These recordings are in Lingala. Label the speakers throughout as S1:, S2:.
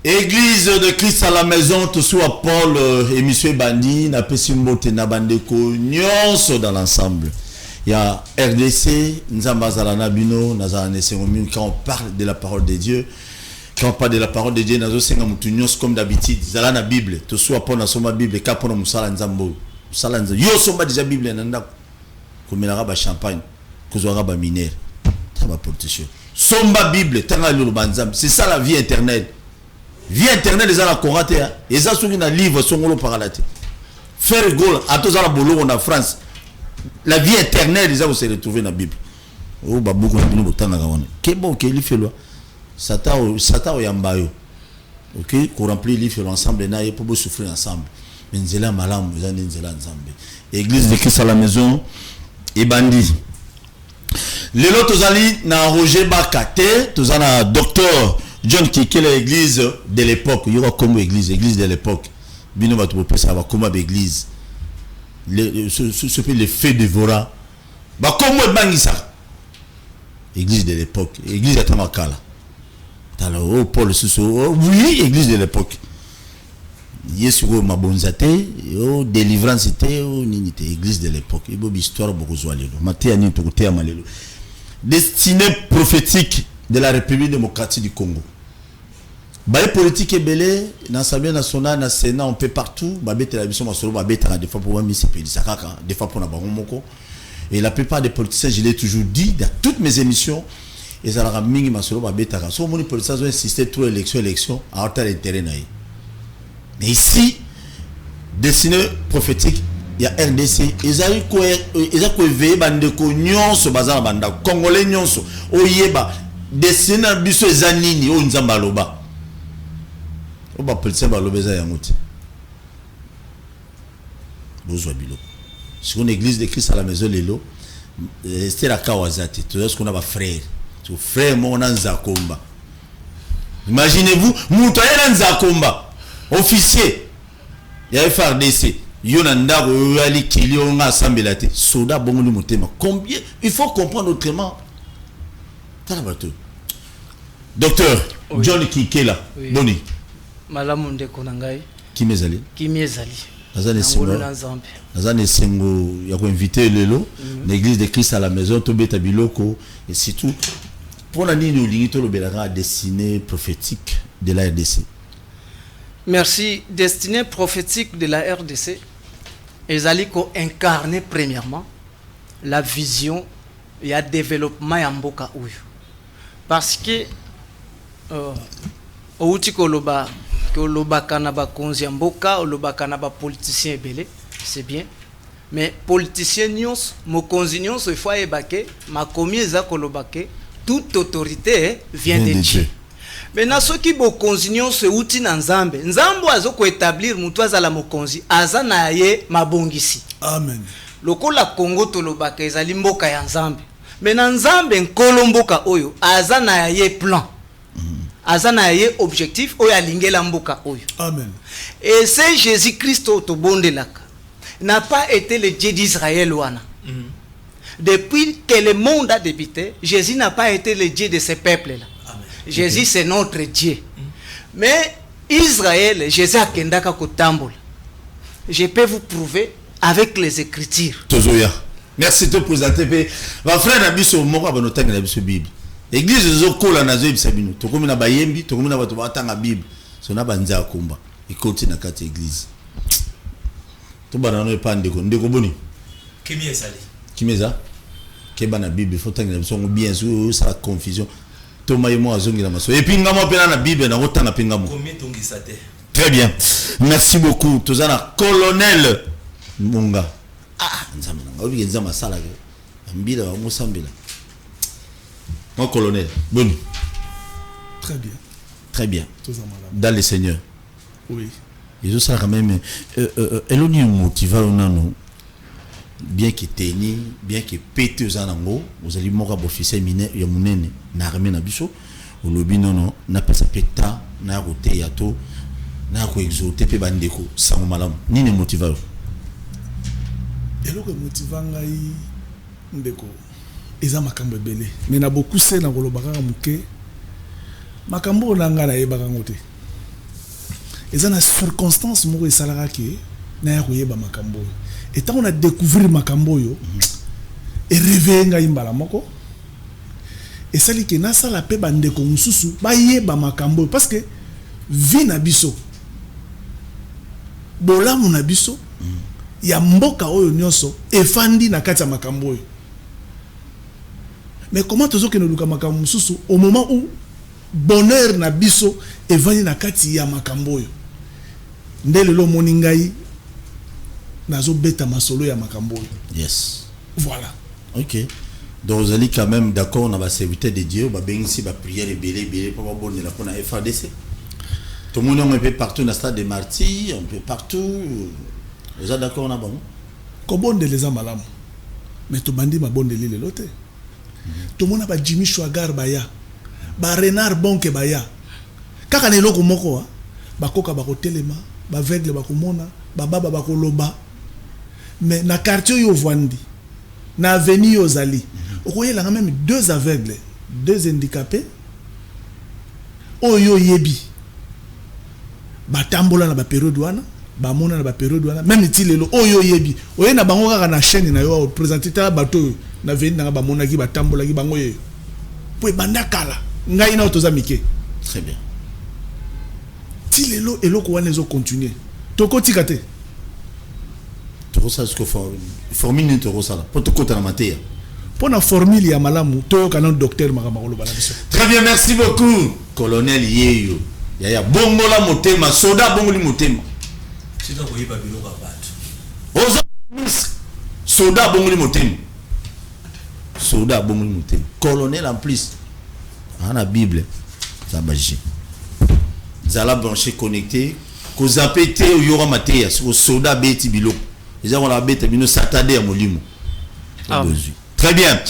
S1: Église de Christ à la maison, tout soit Paul et Monsieur Bandi, n'a pas si mbote na bandeko nyonso dans l'ensemble. Il y a RDC, Nzambazala Bino, quand on parle de la parole de Dieu, quand on parle de la parole de Dieu, comme d'habitude, Zala na Bible, tout soit Paul na soma Bible, Kapona Musala Nzambo, Musala Nzambo, yo soma déjà Bible nanda, comme il a champagne, kozora ba minère, ça va protection. Somba Bible, tanga lulubanzam, c'est ça la vie éternelle. Vie éternelle, les gens la coraté, les gens sont dans livre, sont dans paralate. Faire gol, à tous les boulot en France. La vie éternelle, les gens vont se retrouver dans la Bible. Oh, bah, beaucoup de gens vont t'en avoir. Qu'est bon, qu'est-ce qu'il fait là? Satan ou Yambayo. Ok, qu'on remplit l'île ensemble, et pour souffrir ensemble. Mais nous sommes malades, nous sommes ensemble. Église de Christ à la maison, et bandit. Les autres, nous allons Roger Bakate, nous allons docteur John Kike, l'église de l'époque. Il y aura comme église de l'époque. Bino va te proposer ça va comme église. Ce fait le fait de Vora. Bah comment bangisa? Église de l'époque. Église de Tamakala. Oh Paul Sousso. Oui, église de l'époque. Yesugo mabonzate, oh délivrance était, oh ninité. Église de l'époque. Il y a une histoire beaucoup de zoalelo. Maté ani tokoté amalelo. Destinée prophétique de la République démocratique du Congo. Baye politique est belé, dans l'Assemblée nationale, dans le Sénat, on peut partout. Babé télévision, des fois pour moi, des fois pour Nabaromoko. Et la plupart des politiciens, je l'ai toujours dit dans toutes mes émissions, et ça leur mingi masolo babé tara. So les politiciens ont insisté trop élection, à hauteur d'intérêt naï. Mais ici, destiné prophétique, il y a RDC, ils ont éveillé bandeko nyonso bazana banda congolais nyonso oyeba destiné na biso ezanini o nzamba loba. On va appeler ça balobeza yangote. Bozwa bilo. Si on église de Christ à la maison lelo, c'était la kawazati. Tout ce qu'on a frère. Tout frère mon anzakomba. Imaginez-vous, moutaya nzakomba. Officier. Il y a FRDC. Yonanda royali kilio nga sambelate. Soda bongoli motema. Combien il faut comprendre autrement. Talabato. Docteur oui. John Kikela. Oui. Boni.
S2: Malamunde konangai.
S1: Kimezali. Nazane sengo ya ko inviter lelo l'église de Christ à la maison to beta biloko et c'est tout. Pour la ligne olingi to lobelaka destinée prophétique de la RDC.
S2: Merci. Destinée prophétique de la RDC. Ezali ko incarner premièrement la vision et le développement ya mboka uyu. Parce que outi koloba kanaba konzi mboka oloba kanaba politicien belé c'est bien mais politicien nyons mo konzi nyons il faut ebake ma komi eza kolobake toute autorité vient de Dieu. Maintenant ceux qui bo konzi nyons outi na nzambe azoko établir mutu azala mokonzi aza na ye mabongisi. Amen. Lokola Congo tolobaka ezali mboka ya nzambe. Maintenant nzambe nkolo mboka oyo aza na ye plan. Azana ye objectif oyo alingela mboka oyo. Amen. Et c'est Jésus-Christ otobondelaka n'a pas été le Dieu d'Israël wana. Depuis que le monde a débuté, Jésus n'a pas été le Dieu de ce peuple là. Amen. Jésus c'est notre Dieu. Mais Israël, Jésus a kendaka kotambola. Je peux vous prouver avec les Écritures. Tozoya.
S1: Merci de présenter. Va frère na biso moko ba notanga na biso Bible. Église zokola na zo bisabino tokomi na bayembi tokomi na bato batanga Bible so na banza kumba ikoti na kati église to bana no epande ko ndeko boni kimeza keba na Bible faut tanga biso bien sûr ça confusion to mayemo azongi na maso et puis ngamo pena na Bible na otanga pingamo combien tongisa te. Très bien, merci beaucoup tozana colonel Munga nzambe na obi nzama sala ke mbila wa musambila. Mon colonel, bon.
S3: Très bien.
S1: Très bien. Dans le Seigneur.
S3: Oui.
S1: Et ça quand même elle on y motive on bien que teni, bien que pété aux anango, vous allez mourir officier miné ya munene na armée na biso, au lobby non na pas sa peta na roté yato na ko exoté pe bandeko sans malam. Ni ne motive.
S3: eloko motiva ngai ndeko eza makambo ebele mais na beaucoup se na kolobaka muke makambo na nga na yebaka ngote eza na circonstance moko esalaka ke na ya koyeba makambo et tant on a découvert makambo yo et réveiller ngai mbala moko et sali ke na sala pe bandeko mususu ba yeba makambo parce que vie na biso bolamu na biso ya mboka oyo nyonso efandi na kati ya makambo oyo. Mais comment tozo ke no luka makambo mususu au moment où bonheur na biso evandi na kati ya makambo oyo ndele lo moni ngai nazo beta masolo ya makambo oyo.
S1: Yes.
S3: Voilà.
S1: OK. Donc vous allez quand même d'accord on a ba serviteur de Dieu ba bengisi ba prière belé pour bonne la pour na FADC. Tout le monde est un peu partout dans le stade des martyrs, un peu partout. Vous êtes d'accord on a bon?
S3: Kobonde les amalamu. Mais to bandi ma bonde lile lote. Tout le monde a ba Jimmy Schwagar baya. Ba Renard Bonke baya. Kaka ne loko moko ba koka ba ko telema, ba vegle ba ko mona, ba baba ba ko loba. Mais na quartier yo vandi. Na avenue yo zali. Okoye la même 2 aveugles, 2 handicapés. Oyo yebi. Ba tambola na ba période wana, ba mona na ba période wana, même itilelo oyo yebi. Oye na bango kaka na chaîne na yo présenter ta bato na veni na ba mona ki ba tambola ki bango ye. Po banda kala, ngai na otoza mike.
S1: Très bien.
S3: Tilelo eloko wana ezo continuer. Toko tikate.
S1: Toko ça ce que formule toko ça là. Pour te côté na matière.
S3: Pour na formule ya malamu, to kana docteur makamalo bana biso.
S1: Très bien, merci beaucoup. Colonel Yeyo. Yaya bongo la motema, soda bongo li motema.
S4: C'est donc il va biloko bat.
S1: Oza soda bongo li motema. Soda bongo li motema. Colonel en plus. Dans la Bible, ça bâche. Zala branché connecté, ko zapete yora matéya, so soda beti biloko. Les gens on la bête bino saturday à molimo. Très bien.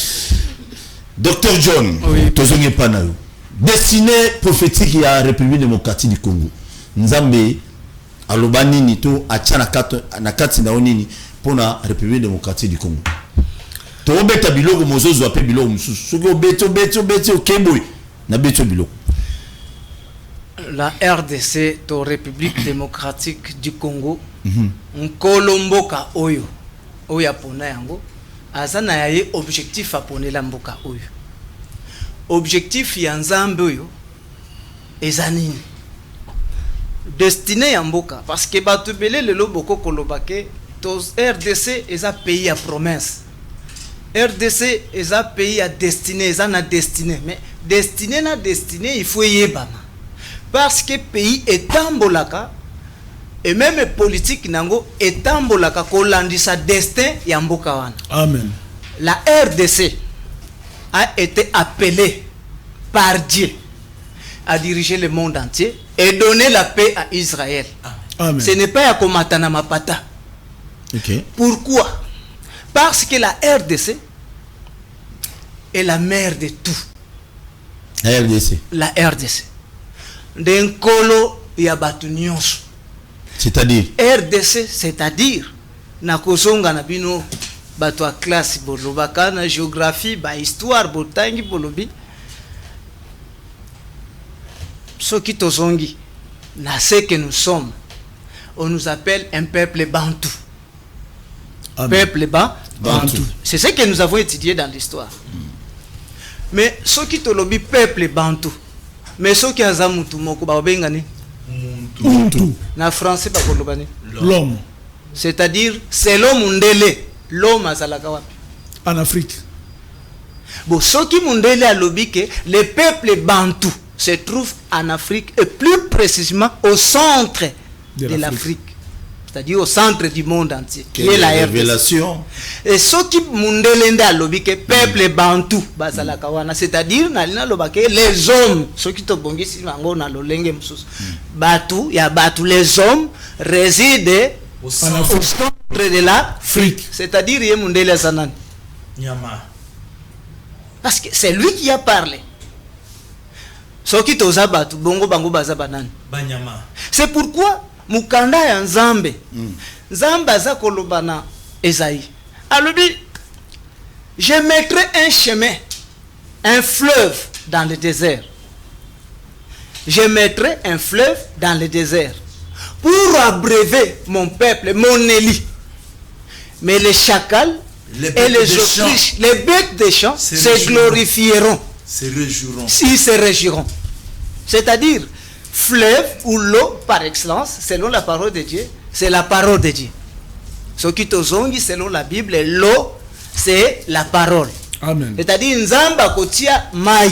S1: Docteur John,
S2: oui.
S1: Tozonge Panayo. Destiné prophétique à la République démocratique du Congo. Nzambe alobani ni to achana na kati na onini pour la République démocratique du Congo. To beta biloko mozozo ape biloko mususu. Soko beto okeboy na beto biloko.
S2: La RDC, to République démocratique du Congo, Nkolomboka oyo, oya pona yango, azana yaye objectif a pone la mboka oyo. Objectif ya nzambe oyo, ezanini. Destiné ya mboka, parce que batubele le loboko kolobake, tos RDC eza pays à promesse. RDC eza pays à destiné, eza na destiné, mais destiné na destiné, il faut yebama. Parce que pays est tambolaka et même politique nango est tambolaka kolandisa destin ya mboka wana.
S3: Amen.
S2: La RDC a été appelée par Dieu à diriger le monde entier et donner la paix à Israël.
S3: Amen.
S2: Ce n'est pas à Komatana Mapata.
S1: OK.
S2: Pourquoi? Parce que la RDC est la mère de tout.
S1: La RDC.
S2: La RDC. D'enkolo ya batu nyonso.
S1: C'est-à-dire
S2: RDC, c'est-à-dire na kozonga na bino batu a classe bolobaka na géographie ba histoire botangi bolobi soki tozongi na ce que nous sommes, on nous appelle un peuple bantou.
S3: Amen.
S2: Peuple bantou. C'est ce que nous avons étudié dans l'histoire. Mais soki tolobi peuple bantou, mais soki azamutu moko ba bengani
S3: Muntu.
S2: na français ba kolobani
S3: L'homme.
S2: c'est-à-dire c'est l'homme mundele, l'homme azalaka wapi
S3: En Afrique.
S2: bon soki mundele alobi que le peuple bantou se trouve en Afrique et plus précisément au centre de l'Afrique, c'est-à-dire au centre du monde entier, qui est la
S1: révélation.
S2: Et ce qui mundelende alobi que peuple bantou bazalaka wana, c'est-à-dire nalina lobake les hommes, ceux qui to bongisi mango na lolenge mususu batu ya batu, les hommes résident au centre de l'Afrique, c'est-à-dire ye mundele zanan
S4: Nyama.
S2: parce que c'est lui qui a parlé. Ceux qui toza batu bongo bango baza banani
S4: Banyama.
S2: c'est pourquoi mukanda ya nzambe nzambe aza kolobana Esaïe Alors, je mettrai un chemin, un fleuve dans le désert. Je mettrai un fleuve dans le désert pour abreuver mon peuple, mon Élie. Mais les chacals et les autriches, les bêtes des champs se glorifieront. Ils se réjouiront. C'est-à-dire, fleuve ou l'eau par excellence, selon la parole de Dieu, c'est la parole de Dieu. Ce qui tozongi, selon la Bible, l'eau, c'est la parole.
S3: Amen.
S2: C'est-à-dire, Nzamba kotia mai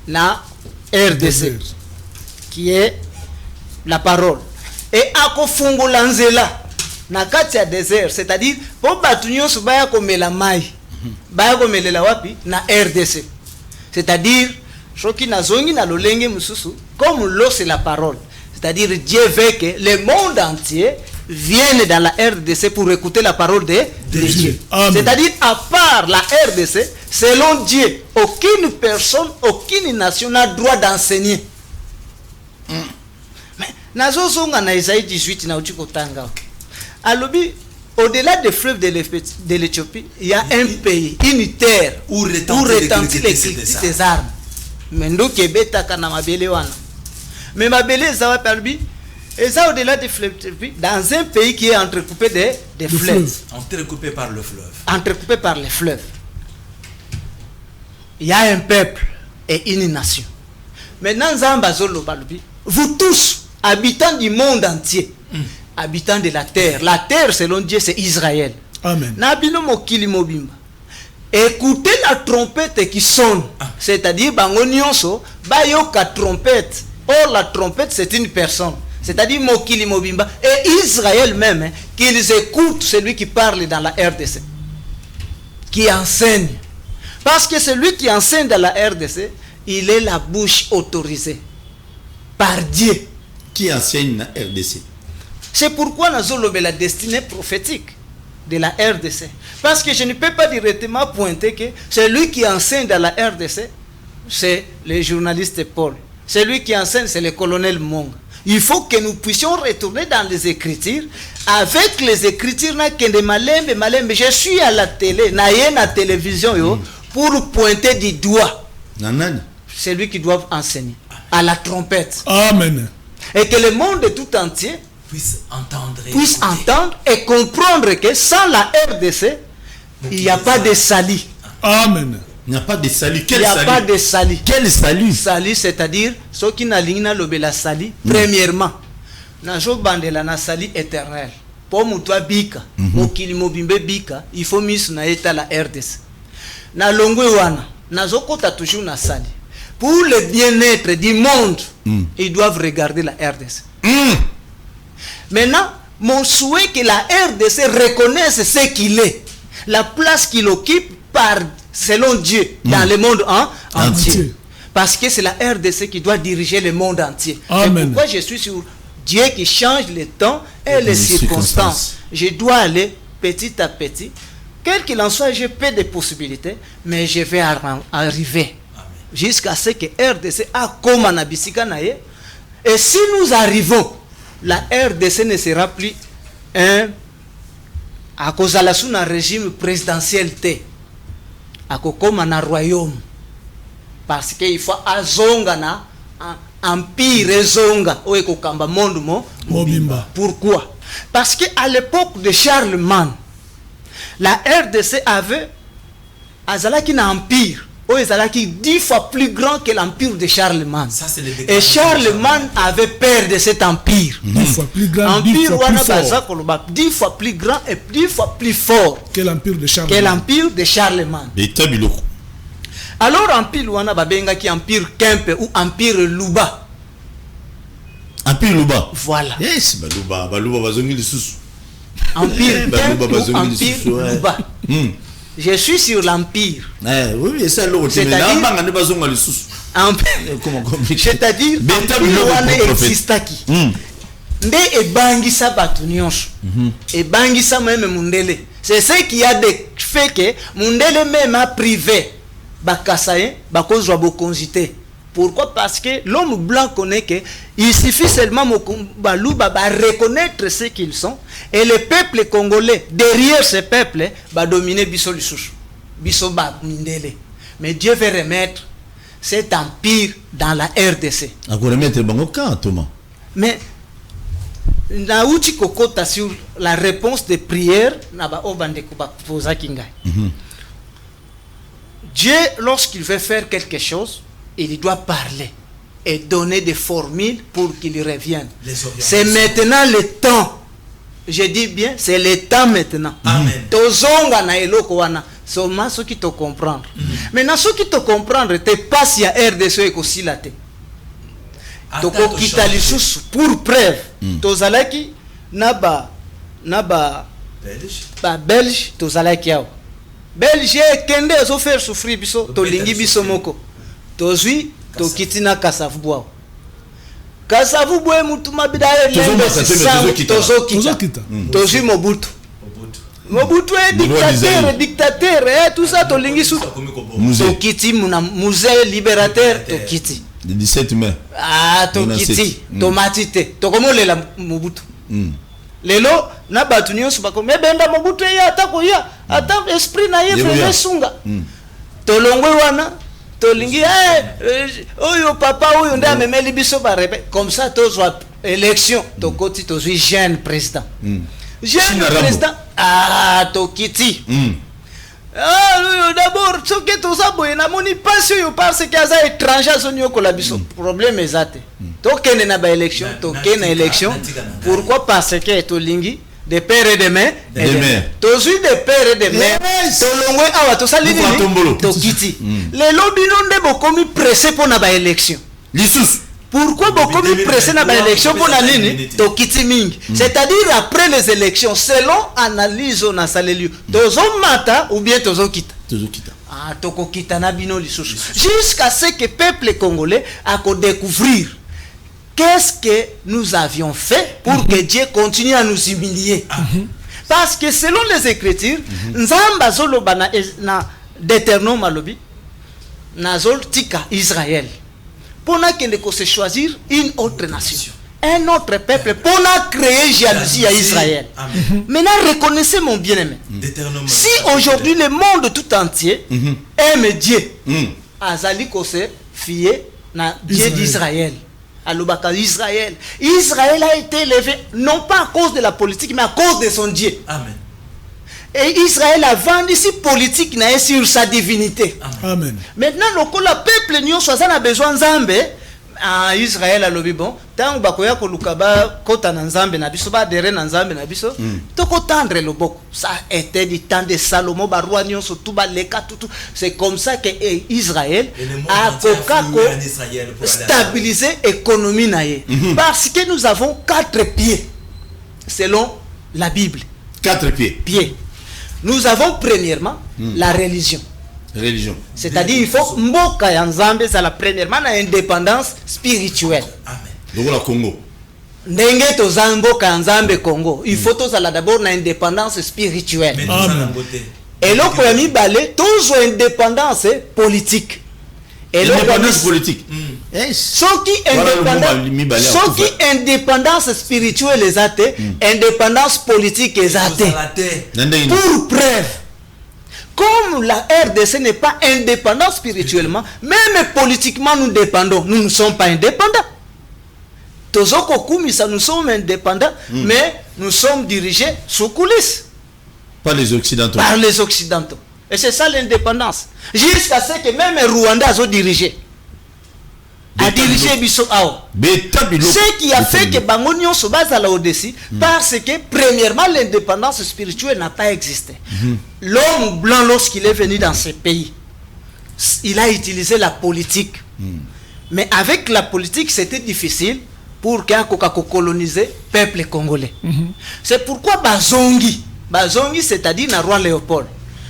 S2: na RDC, qui est la parole. Et akofungu lanzela na kati ya désert, c'est-à-dire, po batunyo subaya komela mai, baya komelela wapi na RDC. C'est-à-dire, shoki nazongi na lolenge mususu, comme l'eau c'est la parole. C'est-à-dire, Dieu veut que le monde entier vienne dans la RDC pour écouter la parole de Dieu. C'est-à-dire, à part la RDC, selon Dieu, aucune personne, aucune nation n'a droit d'enseigner. Mais, nazozonga na Isaïe 18 na uchikotanga. Alobi, au-delà des fleuves de l'Éthiopie, il y a un pays, une terre où retentit les critiques des armes. Mais nous qui betaka na mabele wana. Mais mabele zawa perbi, et ça au-delà des fleuves, dans un pays qui est entrecoupé des fleuves.
S4: Entrecoupé par le fleuve.
S2: Entrecoupé par les fleuves. Il y a un peuple et une nation. Maintenant, Zamba Zolo Balubi, vous tous, habitants du monde entier, habitants de la terre selon Dieu c'est Israël.
S3: Amen.
S2: Nabino mokili mobimba. Écoutez la trompette qui sonne, c'est-à-dire bango nyonso bayoka trompette. Or la trompette c'est une personne, c'est-à-dire mokili mobimba et Israël même, hein, qu'ils écoutent celui qui parle dans la RDC, qui enseigne. Parce que celui qui enseigne dans la RDC, il est la bouche autorisée par Dieu.
S1: Qui enseigne la RDC?
S2: C'est pourquoi nous avons la destinée prophétique de la RDC. Parce que je ne peux pas directement pointer que celui qui enseigne dans la RDC, c'est le journaliste Paul. Celui qui enseigne, c'est le colonel Mong. Il faut que nous puissions retourner dans les Écritures. Avec les Écritures, je suis à la télé, à la télévision, pour pointer du doigt celui qui doit enseigner à la trompette.
S3: Amen.
S2: Et que le monde tout entier
S4: puisse
S2: entendre et comprendre que sans la RDC, il n'y a pas de salut.
S3: Amen.
S1: Il n'y a pas de salut.
S2: Il n'y a pas de salut.
S1: Quel salut?
S2: Salut, c'est-à-dire, ceux qui n'ont pas le salut, premièrement, bandela na salut éternel. Pour moutoua bika, mokili mobimbe bika, il faut mis na état la RDC. Na longwe wana, na zokota toujours na salut. Pour le bien-être du monde, ils doivent regarder la RDC. Maintenant, mon souhait que la RDC reconnaisse ce qu'il est, la place qu'il occupe par, selon Dieu, dans le monde entier. Parce que c'est la RDC qui doit diriger le monde entier.
S3: Amen.
S2: Et pourquoi je suis sur Dieu qui change les temps et les circonstances. Je dois aller petit à petit. Quel qu'il en soit, j'ai peu de possibilités, mais je vais arriver. Jusqu'à ce que RDC a comme un naye. Et si nous arrivons, la RDC ne sera plus à cause de la régime présidentiel à comme un royaume, parce qu'il faut azonga na empire zonga o ekokamba monde mobimba. Pourquoi? Parce que à l'époque de Charlemagne, la RDC avait azalaki na empire qui 10 fois plus grand que l'empire de Charlemagne. Et Charlemagne avait peur de cet empire.
S3: 10 fois plus grand,
S2: empire
S3: 10 fois plus fort.
S2: 10 fois plus grand et 10 fois plus fort
S3: que l'empire de Charlemagne.
S2: Alors empire wana babenga ki empire Kempe ou empire Luba.
S1: Empire Luba.
S2: Voilà.
S1: Yes, Luba bazongi lisusu.
S2: Empire Kempe ou empire Luba. Je suis sur l'empire.
S1: Oui, c'est l'autre.
S2: C'est-à-dire, l'empire existaki. Nde ebangisa batu nyonso. Ebangisa même mundele. C'est ce qui a fait que mundele même a privé bakasaye bakozwa bokonzité Pourquoi? Parce que l'homme blanc connaît que il suffit seulement Balouba reconnaître ce qu'ils sont et le peuple congolais derrière ce peuple va dominer Biso Lisusu. Biso ba mindele. Mais Dieu veut remettre cet empire dans la RDC.
S1: À quoi remettre bango quand Thomas?
S2: Mais Naouti Kokota sur la réponse de prière naba obande kuba posa kingai. Dieu, lorsqu'il veut faire quelque chose, il doit parler et donner des formules pour qu'il revienne. C'est maintenant le temps. Je dis bien, c'est le temps maintenant.
S4: Amen.
S2: Tozonga na eloko wana, seulement ceux qui te comprendre. Maintenant ceux qui te comprendre, te passe ya RDC et kosilate. Toko kita lisusu pour preuve. Tozalaki naba Belge tozalaki yao. Belge kende zo faire souffrir biso to lingi biso moko. Tozui to kitina Kasavubu. Kasavubu mutu mabida lembe tozo kita. Tozui Mobutu. Mobutu est dictateur, tout ça to lingi sou. To kiti muna musée libérateur to kiti.
S1: Le 17 mai.
S2: Ah, to kiti, to matite, to komolela Mobutu. Lelo na batu nyonso bako mebenda Mobutu ya atako ya ata esprit na ye fe sunga. To longwe wana to lingi oyo papa oyo nda memeli biso barebe comme ça to zo élection to koti to zo jeune président. Jeune président to kiti. D'abord ce que to ça boye na moni pas yo parce que za étranger zonyo ko la biso problème ezate. To kene na ba élection to kene élection pourquoi? Parce que to lingi de père et de mère to zui de père et de mère to longwe awa to salini to kiti les lobby non de bokomi pressé pour na ba élection
S1: Lisusu.
S2: pourquoi bokomi pressé na ba élection pour na nini to kiti mingi c'est-à-dire après les élections selon analyse on a saleli tozo mata ou bien tozo kita toko kita na bino lisusu jusqu'à ce que peuple congolais a ko découvrir qu'est-ce que nous avions fait pour que Dieu continue à nous humilier. Parce que selon les Écritures, Nzamba zoloba na déterno malobi na zol tika Israël. Pour qu'il se choisir une autre nation, un autre peuple, pour créer jalousie à Israël. Maintenant, reconnaissez mon bien-aimé. Si aujourd'hui le monde tout entier aime Dieu, azali kose fier na Dieu d'Israël. Israël. Israël a été élevé non pas à cause de la politique mais à cause de son Dieu. Amen. Et Israël a vendu si politique n'a sur sa divinité.
S3: Amen.
S2: Maintenant le peuple n'y a besoin Nzambe. Israël a lobi bon tant bakoya ko lukaba kota na Nzambe na biso ba dere na Nzambe na biso to ko tendre le boko ça était du temps de Salomon ba roi nyonso tout ba leka tout c'est comme ça que Israël a stabilisé l'économie naie parce que nous avons 4 pieds selon la Bible.
S1: 4 pieds.
S2: Nous avons premièrement la religion. C'est-à-dire il faut mboka ya Nzambe ça la premièrement na indépendance spirituelle.
S1: Amen. Donc la Congo.
S2: Ndenge to mboka ya Nzambe Congo, il faut to ça d'abord na indépendance spirituelle. Et là pour mi balé toujours indépendance politique. Et
S1: indépendance politique.
S2: Ceux qui indépendance spirituelle les athées, indépendance politique les athées. Pour preuve. Comme la RDC n'est pas indépendante spirituellement, même politiquement nous dépendons. Nous ne sommes pas indépendants. Nous sommes indépendants, mais nous sommes dirigés sous coulisses.
S1: Par les Occidentaux.
S2: Par les Occidentaux. Et c'est ça l'indépendance. Jusqu'à ce que même Rwanda a dirigé. A dirigé Bissau. Ce qui a fait que Bangonion se base à la Odessi, parce que premièrement l'indépendance spirituelle n'a pas existé. L'homme blanc lorsqu'il est venu dans ce pays, il a utilisé la politique. Mais avec la politique c'était difficile pour qu'il coloniser le peuple congolais. C'est pourquoi Bazongi, c'est-à-dire le roi Léopold,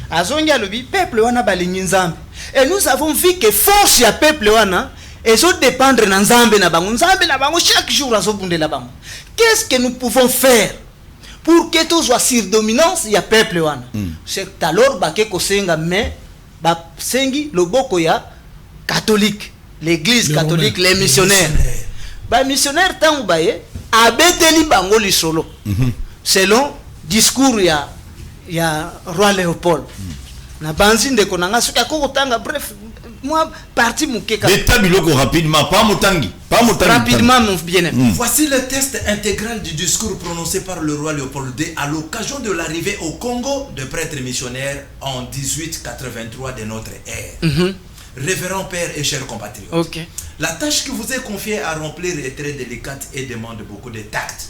S2: Azongi a le peuple wana balingi Nzambe. Et nous avons vu que force ya peuple wana et so dépendre na Nzambe na bango. Nzambe na bango chaque jour azobunde la bango. Qu'est-ce que nous pouvons faire pour que tout soit sur dominance ya peuple wana? C'est alors ba ke kosenga mais ba sengi loboko ya catholique. l'église
S3: Les
S2: catholique,
S3: Romains.
S2: les missionnaires. Bah missionnaire tant baye abeteli bango li solo. Selon discours ya roi Léopold. Na banzi ndeko nanga soki akokotanga bref moi parti mukeka.
S1: L'état biloko rapidement, pas motangi.
S2: Rapidement mon bien-aimé.
S4: Voici le test intégral du discours prononcé par le roi Léopold II à l'occasion de l'arrivée au Congo de prêtres missionnaires en 1883 de notre ère. Révérend père et chers compatriotes,
S2: Ok.
S4: la tâche qui vous est confiée à remplir est très délicate et demande beaucoup de tact.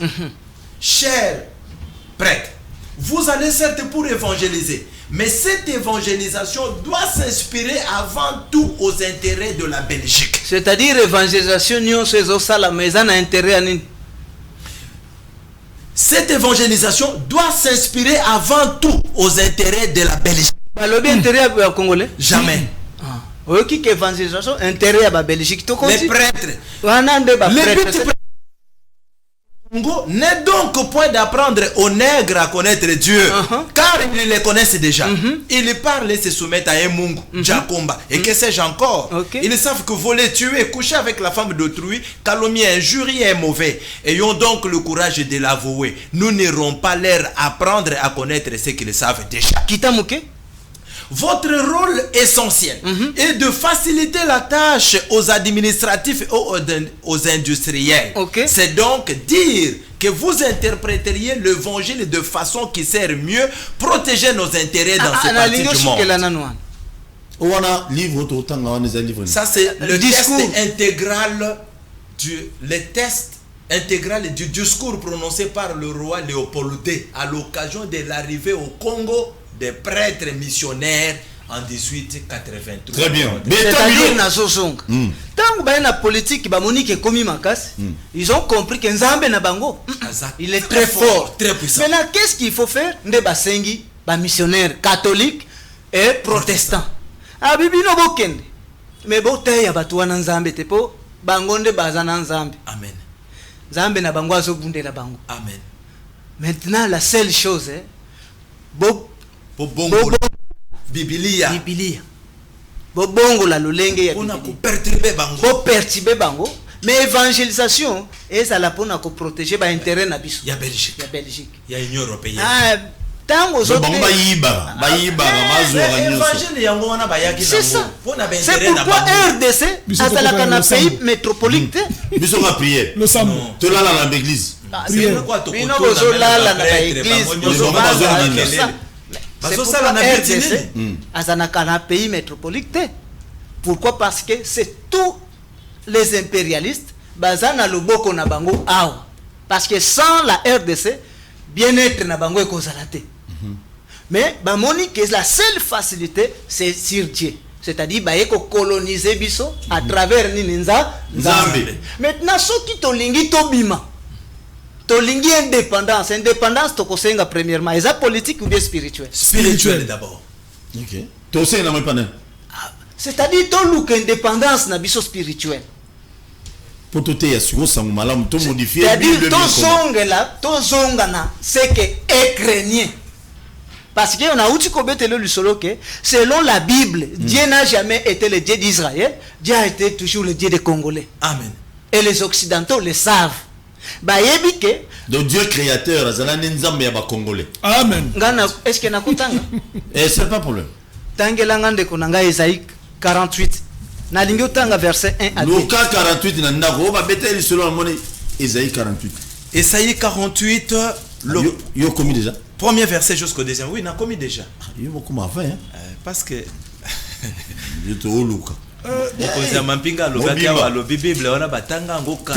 S4: Chers prêtres, vous allez certes pour évangéliser, mais cette évangélisation doit s'inspirer avant tout aux intérêts de la Belgique.
S2: C'est-à-dire évangélisation nyonso ezosala mais eza na intérêt ya nini?
S4: Cette évangélisation doit s'inspirer avant tout aux intérêts de la Belgique.
S2: Balobi intérêt ya Congolais?
S4: Jamais.
S2: Oyoki ke évangélisation intérêt ya ba Belgique to
S4: Les
S2: konti.
S4: prêtres.
S2: Wana nde ba
S4: Le but
S2: prêtre.
S4: Congo n'est donc point d'apprendre aux nègres à connaître Dieu, car ils les connaissent déjà. Ils parlent et se soumettent à un mungu, Jakomba, et que sais-je encore.
S2: Ok.
S4: Ils savent que voler, tuer, coucher avec la femme d'autrui, calomnier, injurier est mauvais. Ayons donc le courage de l'avouer. Nous n'irons pas leur apprendre à connaître ce qu'ils savent déjà.
S2: Kitamuke?
S4: Votre rôle essentiel est de faciliter la tâche aux administratifs et aux industriels.
S2: Ok.
S4: C'est donc dire que vous interpréteriez l'évangile de façon qui sert mieux protéger nos intérêts dans ces parties du monde.
S1: Wana livre to tanga wana za livre.
S4: Ça c'est le
S2: discours.
S4: test intégral du discours prononcé par le roi Léopold II à l'occasion de l'arrivée au Congo des prêtres missionnaires en 1883.
S1: Très bien.
S2: C'est-à-dire na sosonga. Tango ba na politique ba monique komi makasi. Ils ont compris que Nzambe na bango. Il est très fort,
S4: très puissant.
S2: Maintenant qu'est-ce qu'il faut faire? Nde ba sengi ba missionnaires catholiques et protestants. Ah bibi no bokende. Mais bote ya batu wana Nzambe te po bango nde bazana Nzambe.
S4: Amen.
S2: Nzambe na bango azobundela bango.
S4: Amen.
S2: Maintenant la seule chose
S4: Bongo. Biblia.
S2: Bongo la lolenge ya
S4: On a
S2: Biblia.
S4: perturbé bango.
S2: Perturber bango. Mais évangélisation, et ça la pour protéger ba intérêt na biso.
S4: Ya Belgique.
S2: Ya Belgique.
S4: Ya Union européenne.
S2: Ah, tango
S1: So
S2: zote.
S1: bango bayiba mazora nyoso.
S4: Évangile yango wana bayaki
S2: C'est ça.
S4: Pona ba
S2: C'est
S4: intérêt na
S2: pourquoi
S4: bango.
S2: RDC
S3: Biso
S2: azala
S3: tokokana
S2: kana
S3: le
S2: pays
S3: sambo.
S2: métropolitain.
S1: Biso nga prière.
S3: Le sambo.
S1: To la la l'église.
S2: Bino bozo la na église, bozo
S1: bango
S2: baza
S1: bazona
S2: na
S1: nini?
S2: ça. C'est
S4: Bazo
S2: pourquoi
S4: sala na
S2: RDC
S4: bitini.
S2: azana kana pays métropolitain. Pourquoi? Parce que c'est tous les impérialistes bazana loboko na bango awa. Parce que sans la RDC, bien-être na bango ekozalate. Mais bamoni que la seule facilité c'est sur Dieu. C'est-à-dire baye ko coloniser biso à travers Nzambe. Maintenant soki tolingi tobima. Tolingi indépendance tokosenga premièrement, est-ce politique ou bien spirituel?
S4: Spirituel d'abord.
S1: OK. To se na mepana.
S2: C'est-à-dire to look indépendance na biso spirituel.
S1: Pour tout ya suko sangu malamu to modifier
S2: C'est-à-dire to zonga na c'est que écrénien. Parce qu'on a outil le solo que selon la Bible, Dieu n'a jamais été le Dieu d'Israël, Dieu a été toujours le Dieu des Congolais.
S4: Amen.
S2: Et les Occidentaux le savent.
S1: Donc Dieu créateur, azala nzambe ya ba congolais.
S3: Amen.
S2: Est-ce que na kotanga?
S1: C'est pas problème.
S2: Tangela ngande konanga Isaïe 48. Na lingi otanga verset 1 à 2.
S1: Luka 48 na ndako ba beteli selon la monnaie Isaïe 48.
S4: Isaïe 48
S1: Yo commis déjà.
S4: Premier verset jusqu'au deuxième. Oui, on a commis déjà.
S1: Yo comment fait hein?
S4: Parce que
S1: Je te Luka.
S4: Okoza mampinga lobaki awa lobi Bible wana batanga ngoka.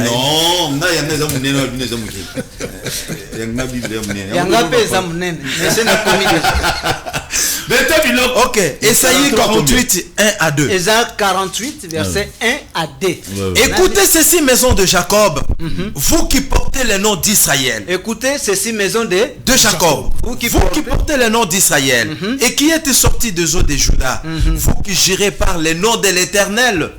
S1: Non, na yanga za munene wa bineza muke. Yanga Bible ya munene.
S2: Yanga pesa munene. Mais c'est na commis déjà.
S4: Ok, Isaïe 48 1 à 2.
S2: Isaïe 48 verset 1 à 2.
S4: Écoutez ceci, maison de Jacob, vous qui portez le nom d'Israël.
S2: Écoutez ceci, maison de
S4: Jacob, vous qui portez le nom d'Israël et qui êtes sortis des eaux de Juda, vous qui jurez par le nom de l'Éternel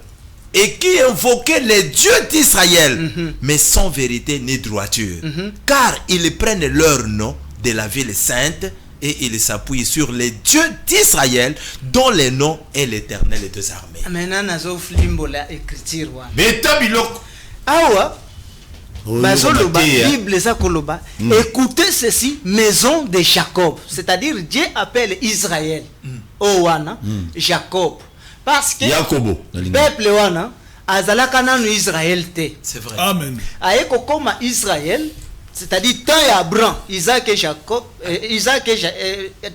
S4: et qui invoquez les dieux d'Israël, mais sans vérité ni droiture, car ils prennent leur nom de la ville sainte et il s'appuie sur les dieux d'Israël dont le nom est l'Éternel des armées.
S2: Maintenant, nazo flimbola écriture wa.
S1: Beta biloko.
S2: Awa. Bazoloba,
S1: Bible.
S2: Bible ça koloba. Écoutez ceci, maison de Jacob. C'est-à-dire Dieu appelle Israël. Owana, Jacob. Parce que
S1: Yakobo.
S2: peuple wana azalaka nanu Israël te.
S4: C'est vrai.
S3: Amen.
S2: Ayeko koma Israël, c'est-à-dire tant ya Abraham, Isaac et Jacob,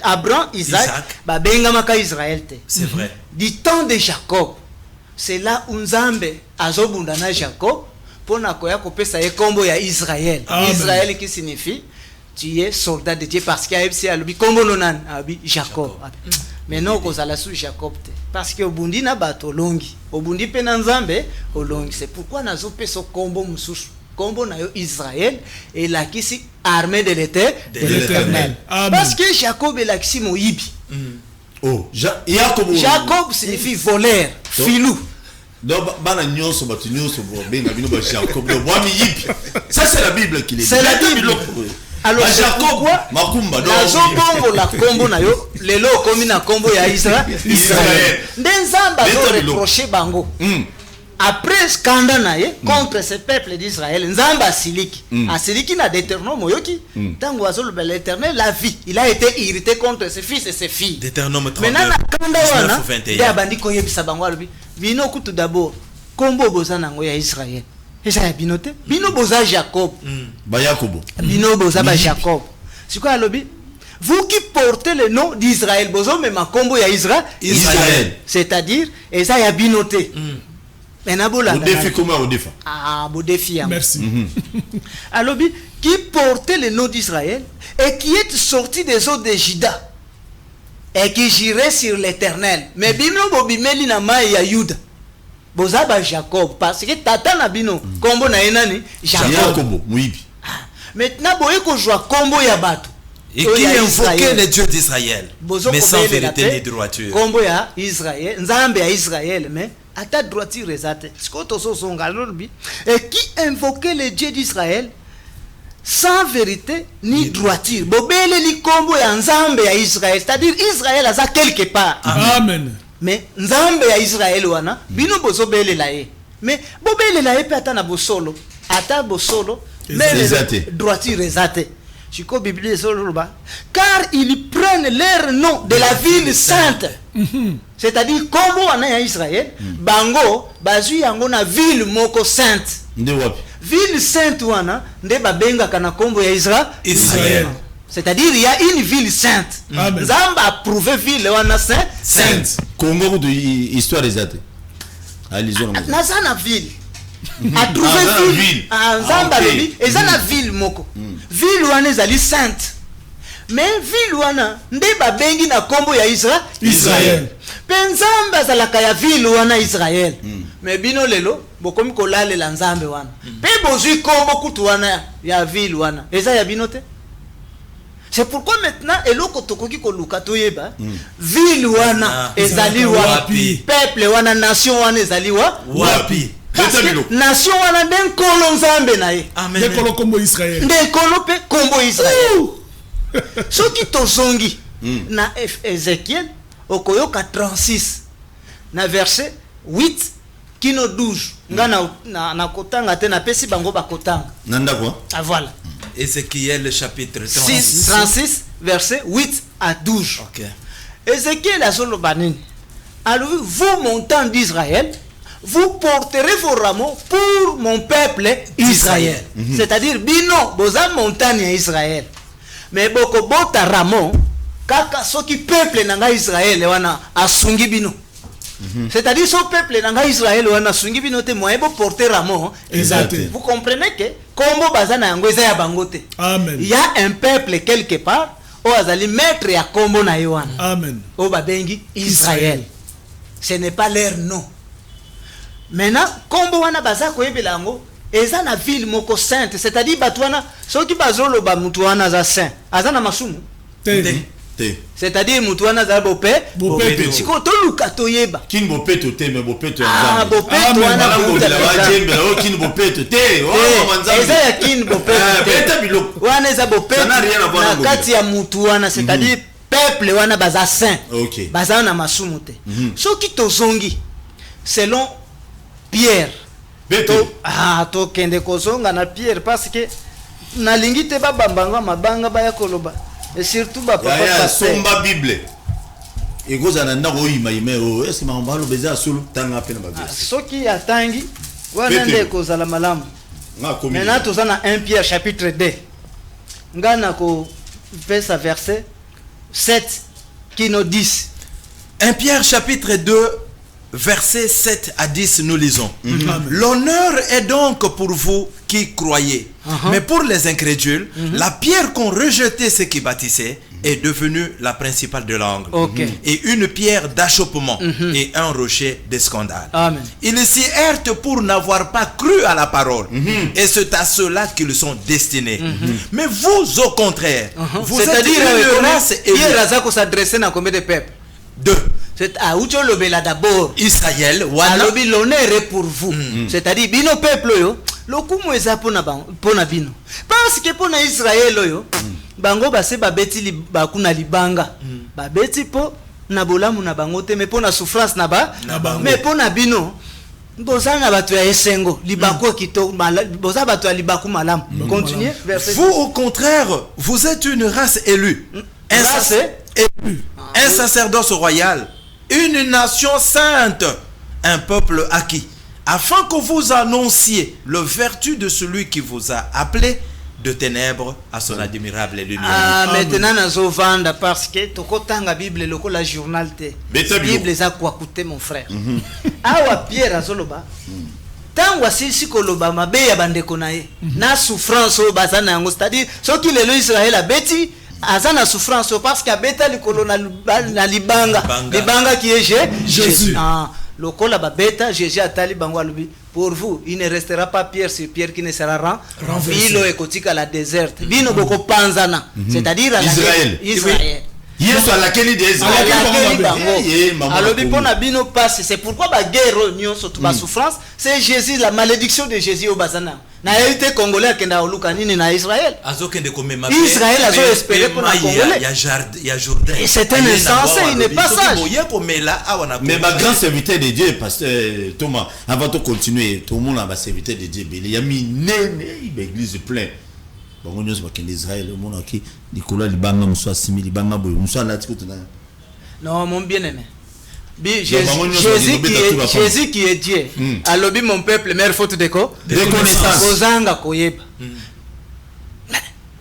S2: Abraham, Isaac, babenga maka Israël te.
S4: C'est vrai.
S2: Du temps de Jacob, c'est là où Nzambe azobunda na Jacob pour na koya kopesa ye kombo ya Israël.
S3: Amen.
S2: Israël qui signifie tu es soldat de Dieu parce qu'il y a aussi alubi kombo nonan abi Jacob. Mais non kozala sous Jacob te parce que obundi na bato longi, obundi pe na Nzambe olongi. C'est pourquoi nazo peso kombo mususu. Kombo na yo Israël et la kisi armée de l'Éternel. Parce que Jacob est la kisi moyibi.
S1: Oh, Yakobo.
S2: Jacob signifie voleur, filou.
S1: Donc, bana nyonso batu nyonso bo benga bino ba Jacob. Ça c'est la Bible qui le dit.
S2: C'est la Bible. Alors
S1: Jacob makumba donc.
S2: Nazo bongo la kombo na yo lelo komi na kombo ya Israël. Ndenzamba zo reprocher bango. Après scandale naye contre ce peuple d'Israël, Nzamba asiliki. Asiliki na Deutéronome yoki. Tango azolo l'Éternel la vie. Il a été irrité contre ses fils et ses filles.
S4: Deutéronome 32.
S2: Maintenant na kanda wana
S4: 21.
S2: ya bandi ko yebisa bango alobi. Bino kutu d'abord kombo boza nango ya Israël. Eza ya bino te. Bino boza Jacob.
S1: Ba Yakobo.
S2: Bino boza ba Jacob. Siko alobi. Vous qui portez le nom d'Israël, bozo me makombo ya Israël. C'est-à-dire eza ya bino te.
S1: Au défi comment au défi.
S2: Ah, beau défi.
S3: Merci.
S2: Alors, qui portait le nom d'Israël et qui est sorti des eaux de Juda et qui girait sur l'Éternel. Mais bino bobimeli na mai ya Yuda. Bozaba Jacob parce que tata na bino kombo na enani
S1: Jacob muibi.
S2: Maintenant boye ko joa kombo ya bato.
S4: Et qui invoquait les dieux d'Israël, mais sans vérité ni droiture.
S2: Kombo ya Israël, Nzambe ya Israël, mais à ta droiture rezate. Et qui invoquait les dieux d'Israël sans vérité ni droiture. Bobele li kombo ya Nzambe ya Israël, c'est-à-dire Israël a ça quelque part.
S3: Amen.
S2: Mais Nzambe ya Israël wana bino bozo bele la ye. Mais bobele la ye pe ata na bosolo, ata bosolo, mais droiture rezate. Chiko Bible soloba car ils prennent leur nom de la ville sainte. C'est-à-dire kombo wana ya Israël, bango bazui yango na ville moko sainte.
S1: Nde wapi?
S2: Ville sainte wana nde babenga kana kombo ya
S3: Israël.
S2: C'est-à-dire il y a une ville sainte. Nzamba a prouvé ville wana sainte.
S1: Congo de histoire exacte. Alizona.
S2: Nazana ville. A trouvé ville. Nzamba lobi ezana ville moko. Ville wana ezali sainte. Mais ville wana nde babengi na kombo ya Israël. Penzamba azalaka ya ville wana Israël. Mais bino lelo bokomi kolale la Nzambe wana. Pe bozui kombo kutu wana ya ville wana. Eza ya bino te. C'est pourquoi maintenant eloko tokoki koluka toyeba ville wana ezali wapi, peuple wana nation wana ezali wapi. Nation wana den kolo Nzambe na ye.
S3: Amen. Den kolo kombo Israël.
S2: Den kolo pe kombo Israël. Soki tozongi na Ézéchiel okoyoka 36 na verset 8 kino 12 nga na kotanga te na pesi bango bakotanga.
S1: Nanda quoi?
S2: Ah voilà.
S4: Ézéchiel chapitre 36.
S2: 36 verset 8 à 12.
S4: OK.
S2: Ézéchiel a solo banini. Alors vous montants d'Israël, vous porterez vos rameaux pour mon peuple Israël. C'est-à-dire bino boza montagne Israël. Mais boko bota rameau kaka soki peuple nanga Israël wana asungi bino. C'est-à-dire son peuple nanga Israël wana asungi bino te moyebo porter rameau.
S3: Exact.
S2: Vous comprenez que kombo bazana yango eza ya bangote.
S3: Amen.
S2: Il y a un peuple quelque part o azali maître ya kombo na yoana.
S3: Amen.
S2: O babengi Israël. Ce n'est pas leur nom. Maintenant kombo wana baza koyebela yango eza na ville moko sainte, c'est-à-dire batwana soki bazolo ba mutu wana za saint azana masumu
S3: Te.
S2: c'est-à-dire mutu wana za bope
S3: Bopeto.
S2: siko toluka toyeba
S1: Kin bopeto te mais bopeto ya
S2: ah
S1: nzambe.
S2: bopeto wana
S1: Malam
S2: kuta
S1: bobila wajembe o kin bopeto te. Oh manzambe.
S2: eza ya kin bopeto
S1: Beta biloko.
S2: wana eza bopeto
S1: Ça n'a rien à voir na
S2: na kati ya mutu wana c'est-à-dire peuple wana baza saint
S1: OK.
S2: baza na masumu te soki tozongi selon Pierre
S1: Beto.
S2: tokende kozonga na Pierre parce que nalingi te babambanga mabanga baya koloba et surtout
S1: Ya
S2: bapapa
S1: somba Bible. Egoza na ndako oyima yime o est-ce que lo beza solo tanga pe na ba verset.
S2: soki atangi wana
S1: Petro.
S2: nde kozala malamu
S1: Nga komi.
S2: maintenant toza na 1 Pierre chapitre 2 nga na ko pesa verset 7 kino 10
S4: 1 Pierre chapitre 2 versets 7 à 10 nous lisons. L'honneur est donc pour vous qui croyez. Mais pour les incrédules, la pierre qu'ont rejeté ceux qui bâtissaient est devenue la principale de l'angle.
S2: Ok.
S4: Et une pierre d'achoppement et un rocher de scandale.
S2: Amen.
S4: Ils s'y heurtent pour n'avoir pas cru à la parole. Et c'est à ceux-là qu'ils sont destinés. Mais vous, au contraire, vous êtes
S2: c'est-à-dire
S4: une race
S2: Pierre
S4: élue.
S2: azako s'adresser na combien de peuples
S4: Deux.
S2: c'est à ucho lobela d'abord
S4: Israël, wana.
S2: alobi l'honneur est pour vous c'est-à-dire bino peuple oyo lokumu eza pona pona bino parce que pona Israël oyo bango base babeti bakuna libanga babeti po na bolamu na bango te mais pona souffrance na
S3: bango.
S2: mais pona bino boza na bato ya esengo libako kito boza bato ya libaku malamu continuez verset
S4: Vous, au contraire, vous êtes une race élue, un,
S2: Race
S4: élu, un sacerdoce royal, une nation sainte, un peuple acquis, afin que vous annonciez la vertu de celui qui vous a appelé de ténèbres à son admirable lumière.
S2: Ah, maintenant nazovanda parce que tokotanga Bible lokola journal te.
S1: Beta
S2: Bible eza kwa coûter mon frère. Awa Pierre azoloba. Tango asisi koloba mabe ya bandeko na ye. Na souffrance o bazana yango, c'est-à-dire soki lelo Israël abeti azana souffrance parce qu'abeta likolo na libanga. Libanga qui est Jésus. Ah, lokola babeta Jésus atali bango alobi. Pour vous, il ne restera pas pierre sur pierre qui ne sera renversé. Bino ekotika la déserte. Bino boko panzana. C'est-à-dire à
S1: Israël.
S2: Israël.
S1: Yesu alakeli de Israël.
S2: Alobi pona bino passe. C'est pourquoi ba guerre nyonso to ba souffrance, c'est Jésus, la malédiction de Jésus au bazana. Na été congolais akenda oluka nini na Israël. Israël azo espérer pour la Congolais.
S4: Il y a Jourdain.
S2: Et c'est un insensé, il n'est pas sage.
S1: Mais ma grand serviteur de Dieu, pasteur Thomas, avant de continuer, tout le monde a serviteur de Dieu. Il y a mis l'église plein. Bon, on est en Israël, le monde qui Nicolas Libanga, Moussa Simi, Libanga, Moussa Natikotana.
S2: Non, mon bien-aimé. Jésus qui est Dieu. Alobi mon peuple, mère faute de quoi?
S1: De connaissance.
S2: Kozanga koyeba.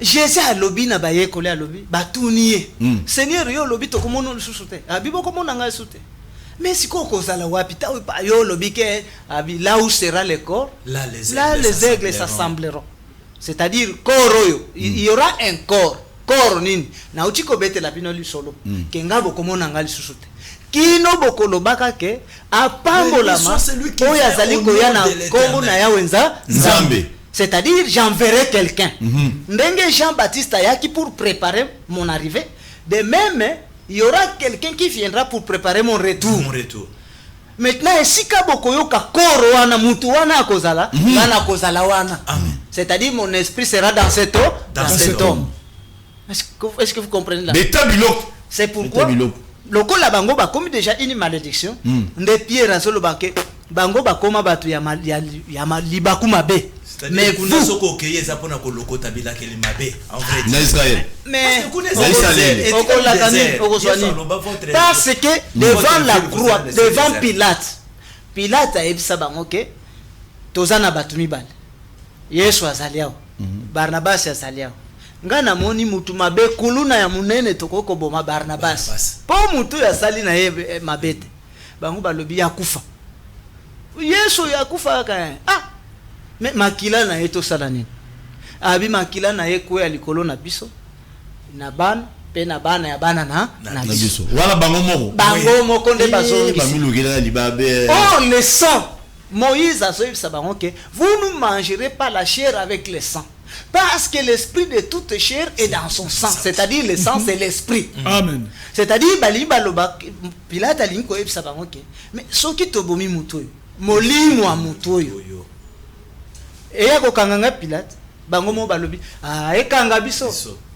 S2: Jésus alobi na baye kole alobi batuniye. Seigneur yo lobi to komono lisusu te. Abibo komona nga lisusu te. Mais si ko kozala wapi ta yo lobi ke abi là où sera le corps, là les aigles s'assembleront. C'est-à-dire corps yo, il y aura un corps. Corps nini na uchiko bete la bino li solo. Kenga bo komona nga lisusu te. Kino bokolobaka ke apambolama oyo azali koya na kombo na yawe nzambe. C'est-à-dire j'enverrai quelqu'un. Ndenge Jean-Baptiste ayaki pour préparer mon arrivée, de même il y aura quelqu'un qui viendra pour préparer mon retour. Maintenant esika bokoyoka koro wana mutu wana akozala bana kozala wana. C'est-à-dire mon esprit sera dans cet homme. Est-ce que vous comprenez là? C'est pourquoi lokola bango bakomi déjà une malédiction. Nde Pierre azoloba ke bango bakoma batu ya libaku mabe. Mais vous
S1: Israël.
S2: Mais parce que devant la croix, devant Pilate a dit ça bango ke tozana batu mibale. Yesu azaliao. Barnabas azaliao. Ngana moni mutu mabe kuluna ya munene tokoko boma Barnabas. Po mutu ya sali na ye mabete. Bango balobi ya kufa. Yesu ya kufa ka. Mais makila na eto sala nini? Abi makila na ye kwa likolo na biso. Na bana pe na bana ya bana na biso.
S1: Wala bango
S2: moko nde bazongi.
S1: Bamilugela libabe.
S2: Oh le sang. Moïse a dit ça bango que vous ne mangerez pas la chair avec le sang. Parce que l'esprit de toute chair est dans son sang. C'est-à-dire le sang, c'est l'esprit.
S3: Amen.
S2: C'est-à-dire, Pilate a dit que ça va manquer. Mais ce qui te bomi mutoyo, molimo a mutoyo. Et ya ko kanganga Pilate, bango mo balobi, ah e kanga biso.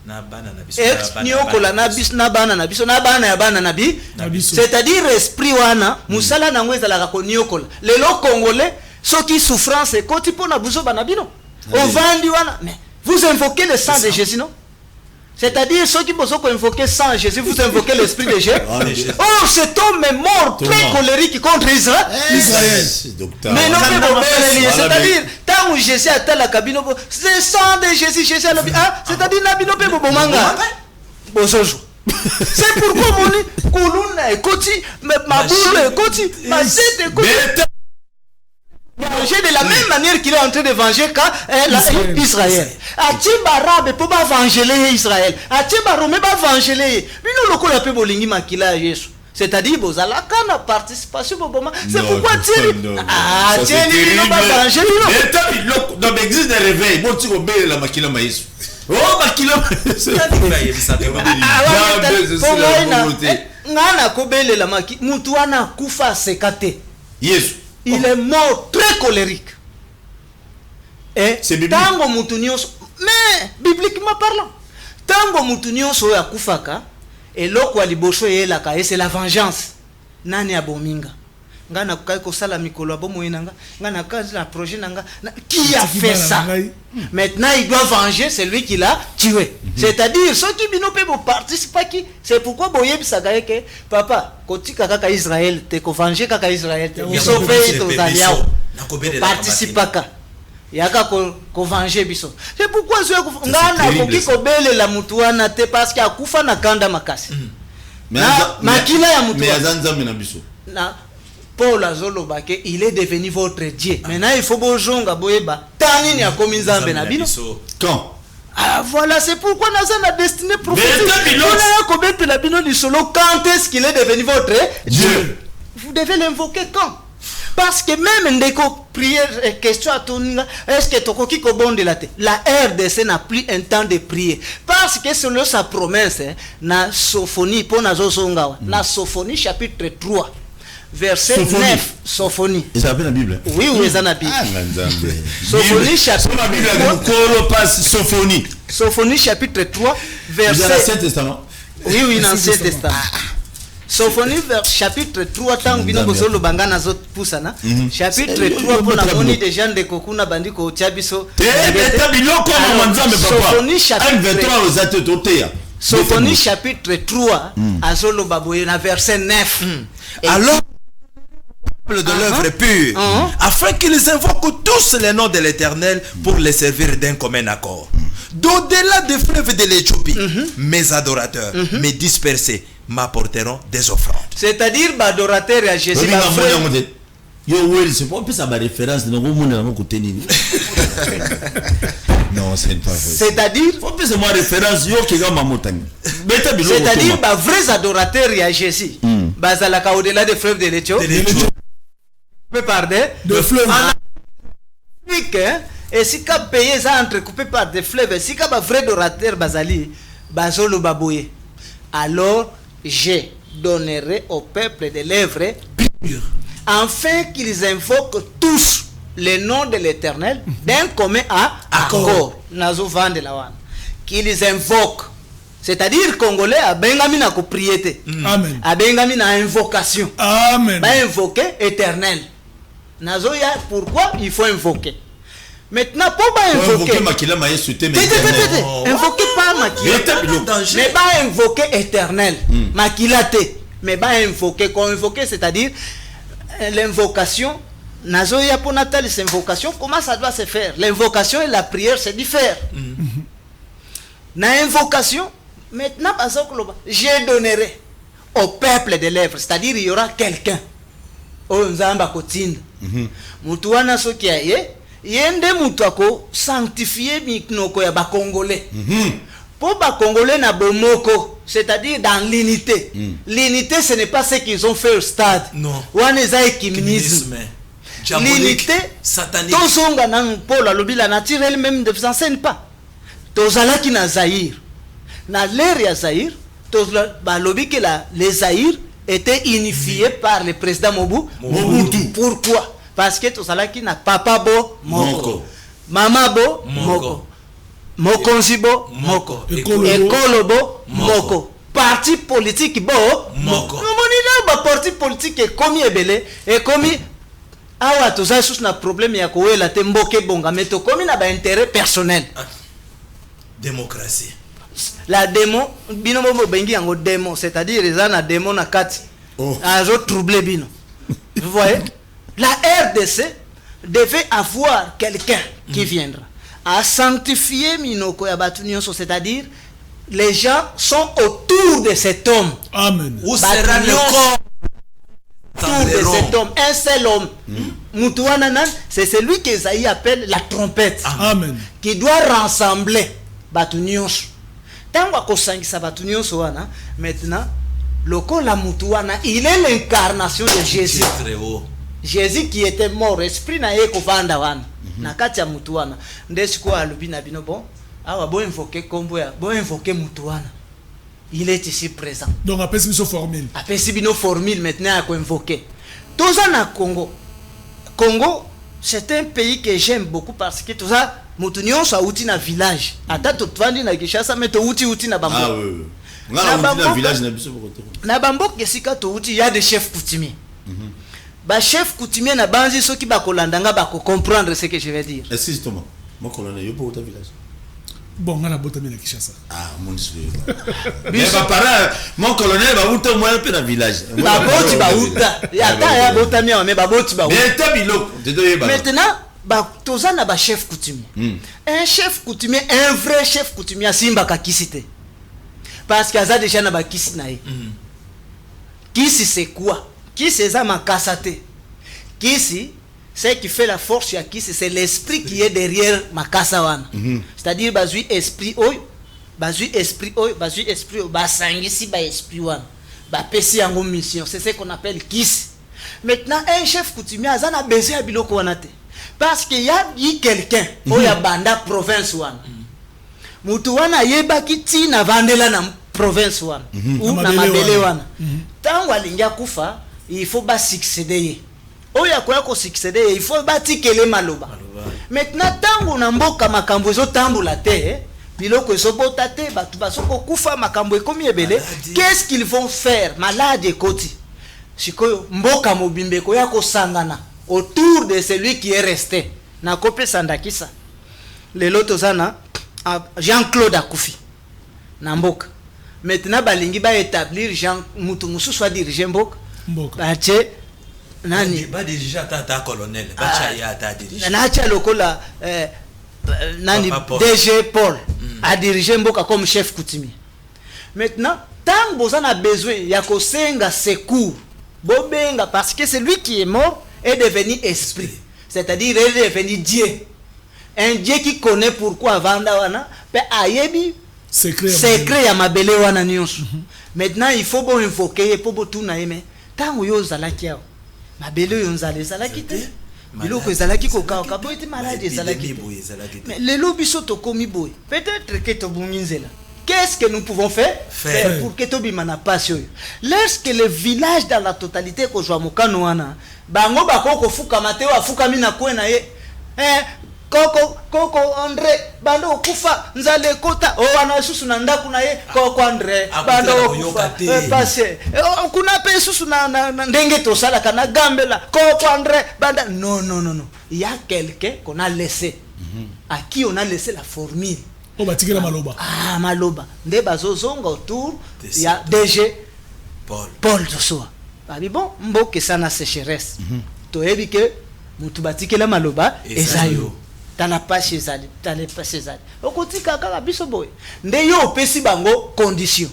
S4: Na bana na biso.
S2: Nyokola na biso na bana na biso na bana ya bana na bi. C'est-à-dire esprit wana musala na ngwe ezalaka ko nyokola. Lelo congolais, ce qui souffrance ko tipo na buzo bana bino. On vandi wana. Mais vous invoquez le sang de Jésus, non? C'est-à-dire, ceux qui peuvent invoquer le sang de Jésus, vous invoquez l'esprit de Jésus. Oh, cet homme est mort, très colérique contre Israël. Mais non, c'est-à-dire, tant que Jésus a tel la cabine, c'est le sang de Jésus, Jésus a le c'est-à-dire, Nabino pe bobomanga. Bosojo. C'est pourquoi mon lit, Koulouna et Koti, ma boule et Koti, ma zette et Koti. Venger de la même manière qu'il est en train de venger Israël. Atibarabe pour pas venger Israël. Atibarome pas venger les. Mais nous le connaissons bolingi makila Jésus. C'est-à-dire bozala kana participation boboma. C'est pourquoi Thierry. Ah Thierry non pas venger non.
S1: Mais t'as dans l'existe des réveils. Bon tu obéis la makila maïs. Oh makila maïs. Ngana
S2: kobele la maki. Mutu ana kufa sekate.
S1: Yesu.
S2: Il est mort très colérique. Et tango mutunios, mais bibliquement parlant, tango mutunios ya kufaka, et loko alibosho yelaka, et c'est la vengeance. Nani abominga. Ngana kukai kosala mikolo abomo inanga, ngana kazi la projet nanga. Qui a fait ça? Maintenant il doit venger celui qui l'a tué. C'est-à-dire ceux qui binopé pour participer qui, c'est pourquoi boyeb sagaye que papa kotika kaka Israël te ko venger kaka Israël te biso fait to zaliao participe ka yaka ko venger biso. C'est pourquoi ceux ngana koki ko bele la mutuana te parce qu'il akufa na kanda makasi. Makila ya mutuana. Mais
S1: azanzambe na biso.
S2: Na Paul Azolobake, il est devenu votre Dieu. Maintenant, il faut bojonga boyeba. Tani ni akomi nzambe na bino.
S1: Quand?
S2: Ah voilà, c'est pourquoi nous avons la destinée prophétique. Quand est-ce qu'il est devenu votre Dieu? Vous devez l'invoquer quand? Parce que même ndeko prière question à ton est-ce que tokoki ko bonde la tête? La RDC n'a plus un temps de prier parce que selon sa promesse na Sophonie pour nazo songawa na Sophonie chapitre 3 verset
S1: Sophonie.
S2: 9 Sophonie.
S1: Ils appellent la Bible.
S2: Oui, oui, ils en la Bible.
S1: Sophonie chapitre 3. Sophonie.
S2: Sophonie chapitre 3 verset.
S1: Dans l'Ancien Testament.
S2: Oui, oui, dans l'Ancien Testament. Sophonie chapitre 3 tant bino bosolo bangana zot pusana. Chapitre 3 pour la moni des gens de kokuna bandiko tiabiso. Sophonie chapitre Sophonie chapitre 3 azolo baboye na verset 9.
S4: Alors de l'œuvre pure, afin qu'ils invoquent tous les noms de l'Éternel pour les servir d'un commun accord. D'au-delà des fleuves de l'Éthiopie, mes adorateurs, mes dispersés, m'apporteront des offrandes.
S2: C'est-à-dire, adorateurs à Jésus.
S1: C'est pas ça ma référence dans le monde côté non, c'est pas vrai.
S2: C'est-à-dire,
S1: c'est ma référence yo qui ma montagne.
S2: C'est-à-dire, vrais adorateurs à Jésus. Bazalaka au-delà des fleuves de l'Éthiopie. Par
S3: de fleuves.
S2: Et si ka payé ça entrecoupé par des fleuves, si ka vrai adorateur bazali, bazolo baboye. Alors je donnerai au peuple des lèvres pures, afin qu'ils invoquent tous le nom de l'Éternel d'un commun accord. Nazo vande la wan. Qu'ils invoquent. C'est-à-dire congolais a bengami na ko prier.
S3: Amen.
S2: A bengami na invocation.
S3: Amen.
S2: Ba invoquer éternel. Nazo ya pourquoi il faut invoquer. Maintenant pour ba invoquer
S1: makila maye souté mais
S2: invoquer pas makila. Mais ba invoquer éternel. Makila te. Mais ba invoquer quand invoquer c'est-à-dire l'invocation nazo ya pour natal cette invocation comment ça doit se faire? L'invocation et la prière c'est différent. Na invocation maintenant je donnerai au peuple des lèvres, c'est-à-dire il y aura quelqu'un au nzamba kotinda mutu wana soki aye yende mutu ako sanctifier miknoko ya ba congolais pour ba congolais na bomoko, c'est-à-dire dans l'unité. L'unité ce n'est pas ce qu'ils ont fait au stade.
S4: Non.
S2: Wana za ekimisme.
S4: diabolique,
S2: l'unité
S4: satanique.
S2: tozonga na Paul alobi la nature elle-même ne vous enseigne pas. Tozalaki na Zaïre. Na l'ère ya Zaïre, balobi que les Zaïre étaient unifiés par le président Mobutu. Pourquoi? Parce que tozalaki na papa bo moko, mama bo moko, mokonzi bo moko, ekolo bo moko, parti politique bo moko. Nous ba parti politique est comme ebele et comme awa toza sous na problème ya ko la temboke bonga meto comme na ba intérêt personnel.
S4: Démocratie.
S2: La démon bino mo bengi yango démon, c'est-à-dire les na démon na kati. Azo troubler bino. Vous voyez? La RDC devait avoir quelqu'un qui viendra à sanctifier Minoko ya Batunyon, c'est-à-dire les gens sont autour de cet homme.
S3: Amen.
S4: Où sera le corps
S2: autour de cet homme, un seul homme. Moutouananan, c'est celui que Esaïe appelle la trompette.
S3: Amen.
S2: Qui doit rassembler Batunyon. Tant qu'on sangisa Batunyon, maintenant, le corps la Moutouana, il est l'incarnation de Jésus.
S4: Très haut.
S2: Jésus qui était mort, esprit na ye kovanda wana na kati ya mutu wana ndesi ko alobi na bino bon awa bo invoquer kombo ya bo invoquer mutu wana, il est ici présent.
S3: Donc après c'est une formule.
S2: Après c'est bino formule maintenant à ko invoquer. Toza na Congo. Congo c'est un pays que j'aime beaucoup parce que toza mutu nyonso uti na village. Ata to twandi na Kinshasa mais to uti na Bambo.
S1: Ah oui. Na village na biso bokoto. Na
S2: Bambo kesika to uti ya des chefs coutumiers. Ba chef coutumier na banzi ceux qui ba kolandanga ba ko comprendre ce que je vais dire.
S1: Est-ce que mon colonel yo pour ta village?
S3: Bon, on a botami na Kinshasa.
S1: Ah, mon Dieu. Mais ba para mon colonel ba uta moi un peu dans village.
S2: Ba boti ba uta. Ya ta ya botami mais ba boti ba uta.
S1: Mais ta biloko,
S2: maintenant ba toza na ba chef coutumier. Un chef coutumier, un vrai chef coutumier simba ka kisite. Parce qu'il y a déjà na ba kisi na ye. Kisi c'est quoi? Kisi c'est ma kassate. Kisi, ce qui fait la force ya Kisi, c'est l'esprit qui est derrière ma kassawana. C'est-à-dire bazui esprit oy, bazui esprit oy, bazui esprit oy, basangisi ba esprit wana. Ba pesi yango mission, c'est ce qu'on appelle Kisi. Maintenant un chef coutumier azana besoin biloko wana te. Parce qu'il y a quelqu'un oya banda province wana. Mutu wana yeba kiti na vandela na province wana ou na mabele wana. Tango alingia kufa il faut pas succéder. Oya kwa ko succéder, il faut batikele maloba. Maintenant tango na mboka makambo zo tambola te, biloko zo bota te, batu basoko kufa makambo ekomi ebele. Qu'est-ce qu'ils vont faire? Malade ekoti. Sikoyo mboka mobimbe ko ya ko sangana autour de celui qui est resté. Na kopé sandakisa. Lelo tozana Jean-Claude akufi. Na mboka. Maintenant balingi ba établir Jean mutu musu soit diriger mboka. Bache nani
S4: ba diriger tata colonel bacha ya ta diriger
S2: na cha lokola nani DG Paul a dirigé mboka comme chef coutumier. Maintenant tant bozana a besoin ya ko senga secours bobenga parce que celui qui est mort est devenu esprit, c'est-à-dire il est devenu Dieu, un Dieu qui connaît pourquoi vanda wana pe ayebi secret ya mabele wana nyonso. Maintenant il faut bon invoquer pour botuna yeme tango yo zalaki yao mabele yo nzale zalaki te biloko ezalaki koka ka boyete malade ezalaki mais lelo biso to komi boy peut-être que to bunginzela. Qu'est-ce que nous pouvons faire pour que to bimana passion? Lorsque le village dans la totalité ko jwa mokano wana bango bakoko fuka mateo afuka mina kwena ye Koko André bando kufa nzale kota o wana susu na ndaku na ye Koko André bando kufa passé kuna pe susu na ndenge to sala kana gambela Koko André banda non il y a quelqu'un qu'on a laissé à qui on a laissé la formule
S3: batikela maloba
S2: maloba nde bazozonga autour il y a DG Paul Joshua babi bon mboke sana sécheresse to yebi ke mutu batikela maloba ezayo tala pas chez Ali, tala pas chez Ali. Okotika kaka biso boy. Nde yo pesi bango condition.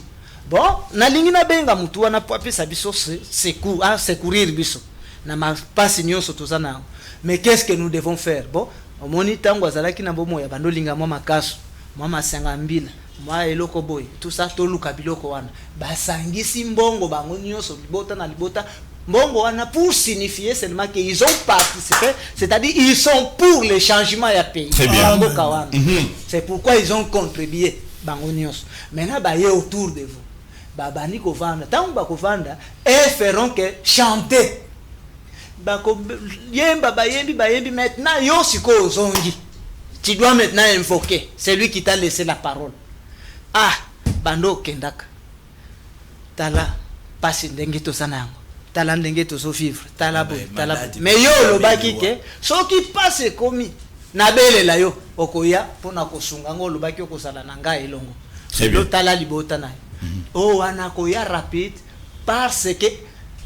S2: Bon, na lingi na benga mutu wana po pesa biso secourir biso. Na ma passe nyonso tozana. Mais qu'est-ce que nous devons faire? Bon, omoni tango azalaki na bomo ya bando linga mwa makaso, mwa masanga mbila, mwa eloko boy. Tout ça to luka biloko wana. Basangisi mbongo bango nyonso libota na libota Mbongo wana pour signifier seulement qu'ils ont participé, c'est-à-dire ils sont pour le changement du pays.
S1: Très bien.
S2: C'est pourquoi ils ont contribué. Maintenant, bah, autour de vous. Babani kovanda, tant ba kovanda, et feront que chanter. Maintenant, yo siko zongi. Tu dois maintenant invoquer celui qui t'a laissé la parole. Ah, bando kendaka. Tala, passe ndenge to sanango. Tala ndenge to so vivre. Tala bo, tala bo. Mais yo lo baki ke, so qui passe komi. Na bele la yo, okoya, pona kosunga ngo lo baki okosala nanga elongo.
S1: Très bien.
S2: Tala libota na. Oh, anakoya rapide, parce que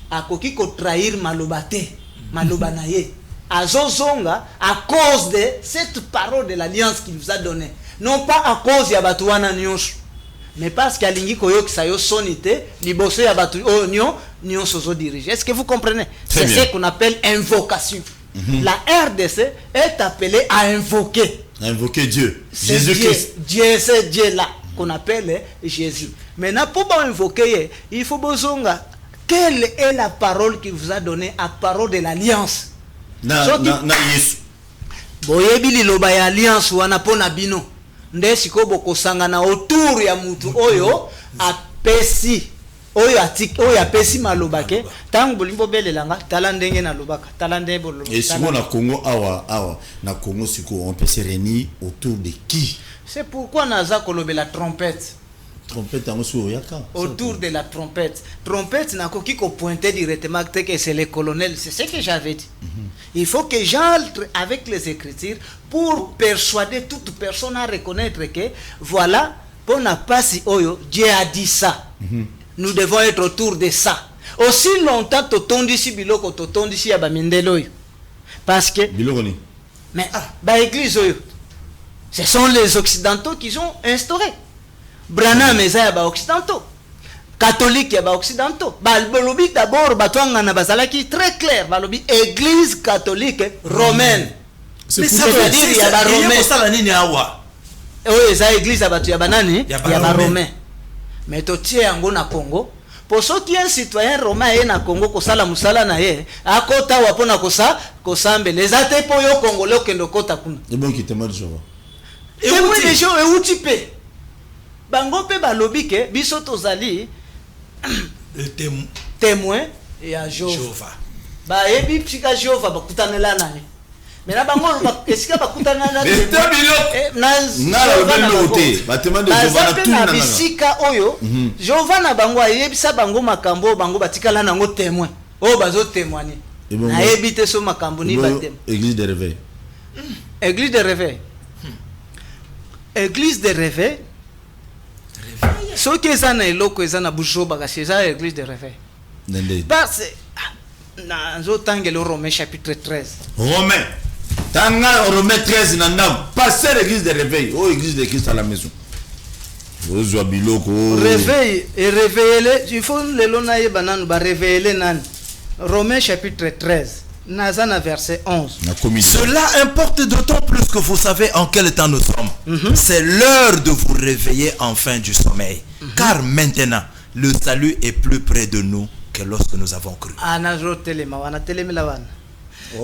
S2: akoki ko trahir malobate. Malobanaye azozonga à cause de cette parole de l'alliance qu'il vous a donnée, non pas à cause ya batu wana nyonso, mais parce que alingi koyokisa yo sonité liboso ya batu nyonso zo dirige. Est-ce que vous comprenez? C'est ce qu'on appelle invocation. La RDC est appelée à invoquer
S1: Dieu,
S2: Jésus-Christ. Dieu, c'est Dieu là qu'on appelle Jésus. Maintenant pour invoquer, il faut bozonga. Quelle est la parole qu'il vous a donnée, la parole de l'alliance? Boyebi liloba ya alliance wana pona bino. Nde siko boko sangana autour ya mutu oyo apesi. Oyo atik oyo apesi malobake. Tango bolimbo belelanga tala ndenge na lobaka. Tala ndenge bolobaka.
S1: Et si on a Congo awa na Congo siko on peut se réunir autour de qui?
S2: C'est pourquoi naza kolobe la trompette.
S1: Trompette en
S2: autour de la trompette. Trompette n'a qu'à pointer directement que c'est le colonel. C'est ce que j'avais dit. Il faut que j'entre avec les Écritures pour persuader toute personne à reconnaître que voilà, pour n'a pas si oyo, Dieu a dit ça. Nous devons être autour de ça. Aussi longtemps totondi ici biloko totondi ici abamindelo yo. Parce que
S1: bilokoni.
S2: Mais ba église oyo. Ce sont les occidentaux qui ont instauré. Branham eza ba occidentaux, catholique ya ba occidentaux. Balobi d'abord batwanga na bazalaki très clair, balobi église catholique romaine.
S4: Mais ça veut dire il y a ba romain ça la nini awa.
S2: Oui, eza église ya batu ya banani ya ba romain. Mais to tie yango na Congo. Pour ceux qui un citoyen romain et na Congo ko sala musala na ye, akota wapona kosa kosambe les ate po yo congolais kendo kota kuna.
S1: Et bon qui te m'a dit.
S2: Et où les gens et où tu peux bango pe balobi ke biso tozali témoin ya Jehova. Ba ebi psika Jehova bakutanela nani. Mais na bango esika bakutanela nani.
S1: Na lote batema de Jehova na tout na
S2: bisika oyo Jehova na bango ayebisa bango makambo bango batikala nango témoin. O bazo témoigner. Na ebite so makambo ni batem.
S1: Église de réveil.
S2: Église de réveil. Église de réveil. Ce qui est en eloko est en Boujoba, c'est l'église de réveil. Parce que dans le Romain chapitre 13.
S1: Romain. Tanga Romain 13 nandam. Passez l'église de réveil. Oh église de Christ à la maison.
S2: Réveil et réveiller. Il faut le lonaye banan ba réveiller nan. Romain chapitre 13. Nazana verset 11.
S4: Cela importe d'autant plus que vous savez en quel temps nous sommes. C'est l'heure de vous réveiller enfin du sommeil. Car maintenant, le salut est plus près de nous que lorsque nous avons cru.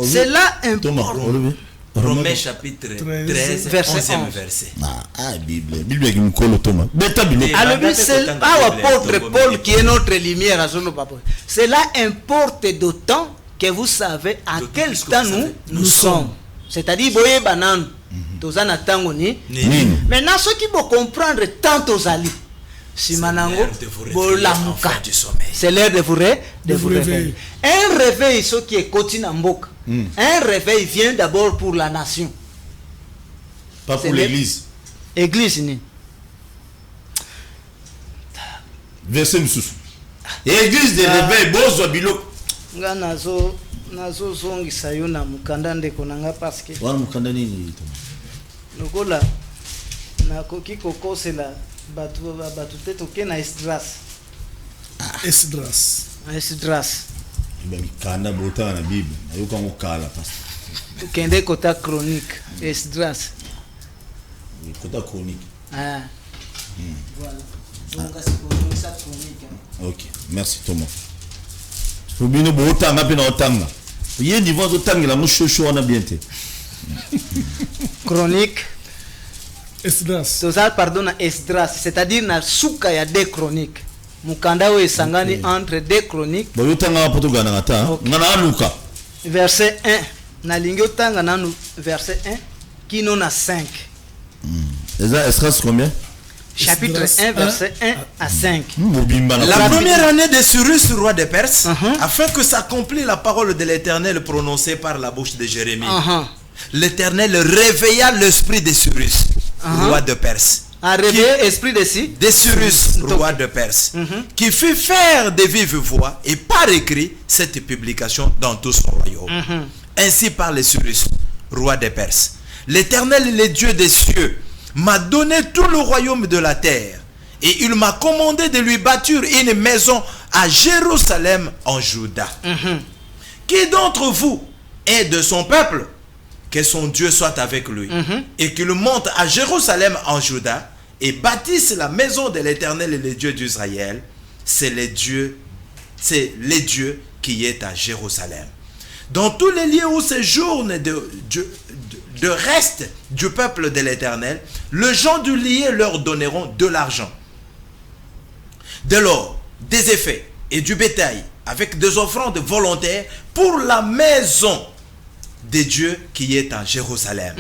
S2: Cela importe.
S4: Romains chapitre 13,
S2: verset
S4: 11e verset.
S1: Bible qui me colle Thomas.
S2: Alors, c'est l'apôtre Paul qui est notre lumière. Cela importe d'autant que vous savez à quel temps nous sommes. C'est-à-dire, boye banan, tozana tangoni. Maintenant, ceux qui vont comprendre tant aux alliés, si manango, c'est l'heure de vous réveiller. Un réveil, ce qui est quotidien mboka. Un réveil vient d'abord pour la nation.
S1: Pas pour l'église.
S2: Église, ni.
S1: Verset nous. Église de réveil, bozo bilo.
S2: Nga nazo zongisa yo na mukanda ndeko nanga parce que
S1: wana mukanda nini
S2: lokola nakoki kokosela batu te toke na Esdras. Esdras
S1: mikanda bota na Bible nayoka ngokala parce
S2: kende kota chronique Esdras
S1: kota chronique
S2: voilà donc c'est pour ça chronique.
S1: OK, merci Thomas. Fubino botanga pe na otanga. Yé niveau otanga la mouchocho on a bien été.
S2: Chronique.
S3: Esdras.
S2: Tozal pardon na Esdras, c'est-à-dire na suka ya deux chroniques. Mukanda we sangani entre deux chroniques.
S1: Bon yotanga Portugal na ngata. Ngana Luka.
S2: Verset 1. Na lingi otanga na verset 1 qui non a 5.
S1: Esdras combien?
S2: Chapitre 1 verset 1 à 5.
S4: La première année de Cyrus, roi des Perses, afin que s'accomplisse la parole de l'Éternel prononcée par la bouche de Jérémie. L'Éternel réveilla l'esprit de Cyrus, roi de Perse.
S2: A réveillé l'esprit de
S4: Cyrus, roi de Perse, qui fit faire de vive voix et par écrit cette publication dans tout son royaume. Ainsi parle Cyrus, roi des Perses. L'Éternel, le Dieu des cieux, m'a donné tout le royaume de la terre, et il m'a commandé de lui bâtir une maison à Jérusalem en Juda. Qui d'entre vous est de son peuple? Que son Dieu soit avec lui, et qu'il monte à Jérusalem en Juda et bâtisse la maison de l'Éternel et le Dieu d'Israël. C'est le Dieu qui est à Jérusalem. Dans tous les lieux où séjournent de reste du peuple de l'Éternel, les gens du lieu leur donneront de l'argent, de l'or, des effets et du bétail, avec des offrandes volontaires pour la maison de Dieu qui est à Jérusalem.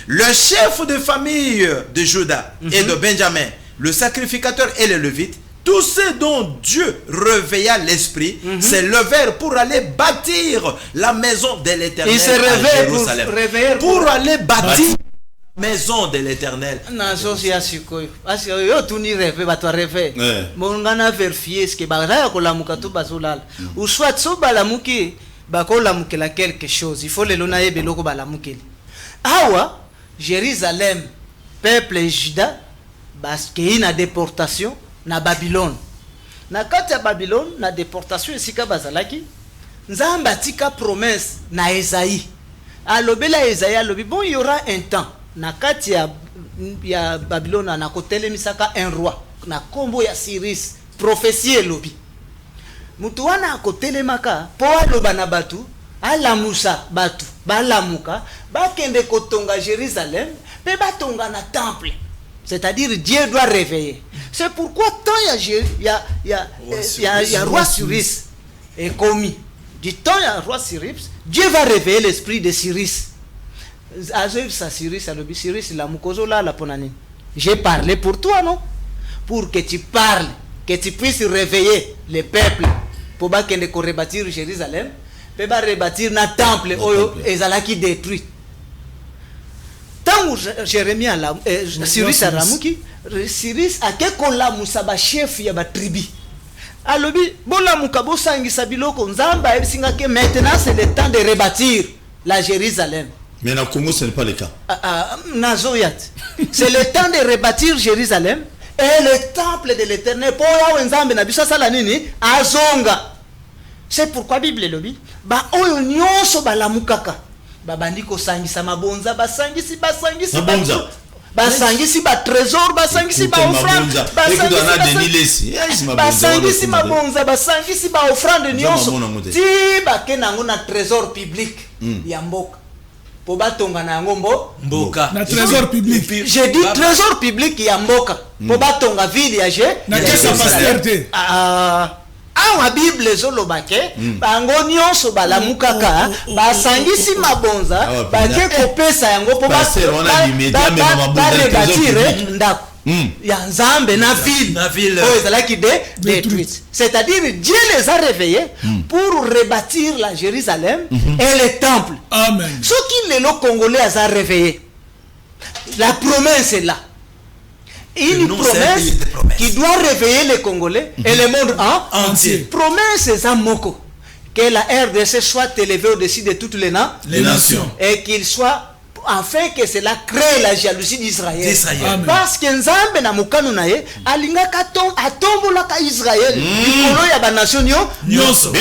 S4: Le chef de famille de Juda et de Benjamin, le sacrificateur et le levite, tous ceux dont Dieu réveilla l'esprit, se levèrent pour aller bâtir la maison de l'Éternel à Jérusalem. Pour aller bâtir la maison de l'Éternel.
S2: Quelque chose, il faut le lonaye beloko balamukeli. Awa Jérusalem, peuple Juda, parce qu'il y a une déportation na Babylone. Na kati ya Babylone na déportation esika bazalaki. Nzamba tika promesse na Esaïe. Alobela Esaïe alobi bon il y aura un temps. Na kati ya Babylone na kotele misaka un roi. Na kombo ya Cyrus, prophétie elobi. Mutu wana akotelemaka po aloba na batu alamusa batu balamuka bakende kotonga Jérusalem pe batonga na temple, c'est-à-dire Dieu doit réveiller. C'est pourquoi tant il y a roi Cyrus est commis du temps il y a roi Cyrus, Dieu va réveiller l'esprit de Cyrus. Cyrus la mukozola la ponani. J'ai parlé pour toi, non? Pour que tu parles, que tu puisses réveiller les peuples. Pour que tu rebâtir Jérusalem, tu vas rebâtir un temple qui détruit. Tant que Jérémie a Cyrus a ramuki, Cyrus a quelque la musaba chef ya ba tribu. Alobi bola mukabo sangi sabiloko nzamba esinga ke maintenant c'est le temps de rebâtir la Jérusalem.
S1: Mais dans le Congo ce n'est pas le cas.
S2: Nazoyat. C'est le temps de rebâtir Jérusalem. Et le temple de l'Éternel, c'est pourquoi la Bible le dit. Basangisi ba trésor, basangisi ba offrande, basangisi ba offrande nyonso. Ti ba kenango na trésor public ya mboka. Po batonga na ngombo
S4: mboka.
S3: Na trésor public.
S2: J'ai dit trésor public ya mboka. Po batonga ville ya je.
S3: Na kesa pasteur.
S2: Awa Bible zolobake bango nyonso balamukaka basangisi mabonza bake kopesa yango po barebatire ndako ya nzambe na ville ezalaki détruite. C'est-à-dire Dieu les a réveillés pour rebâtir la Jérusalem et le temple.
S3: Amen.
S2: Ce qui les Congolais a réveillé, la promesse est là. Une promesse qui doit réveiller les Congolais et le monde entier. Promesse Zamoko que la RDC soit élevée au-dessus de toutes les nations et qu'il soit afin que cela crée la jalousie d'Israël. Parce que Nzambe na mukanu nae alinga katon atombola ka Israël likolo ya ba nation nyonso.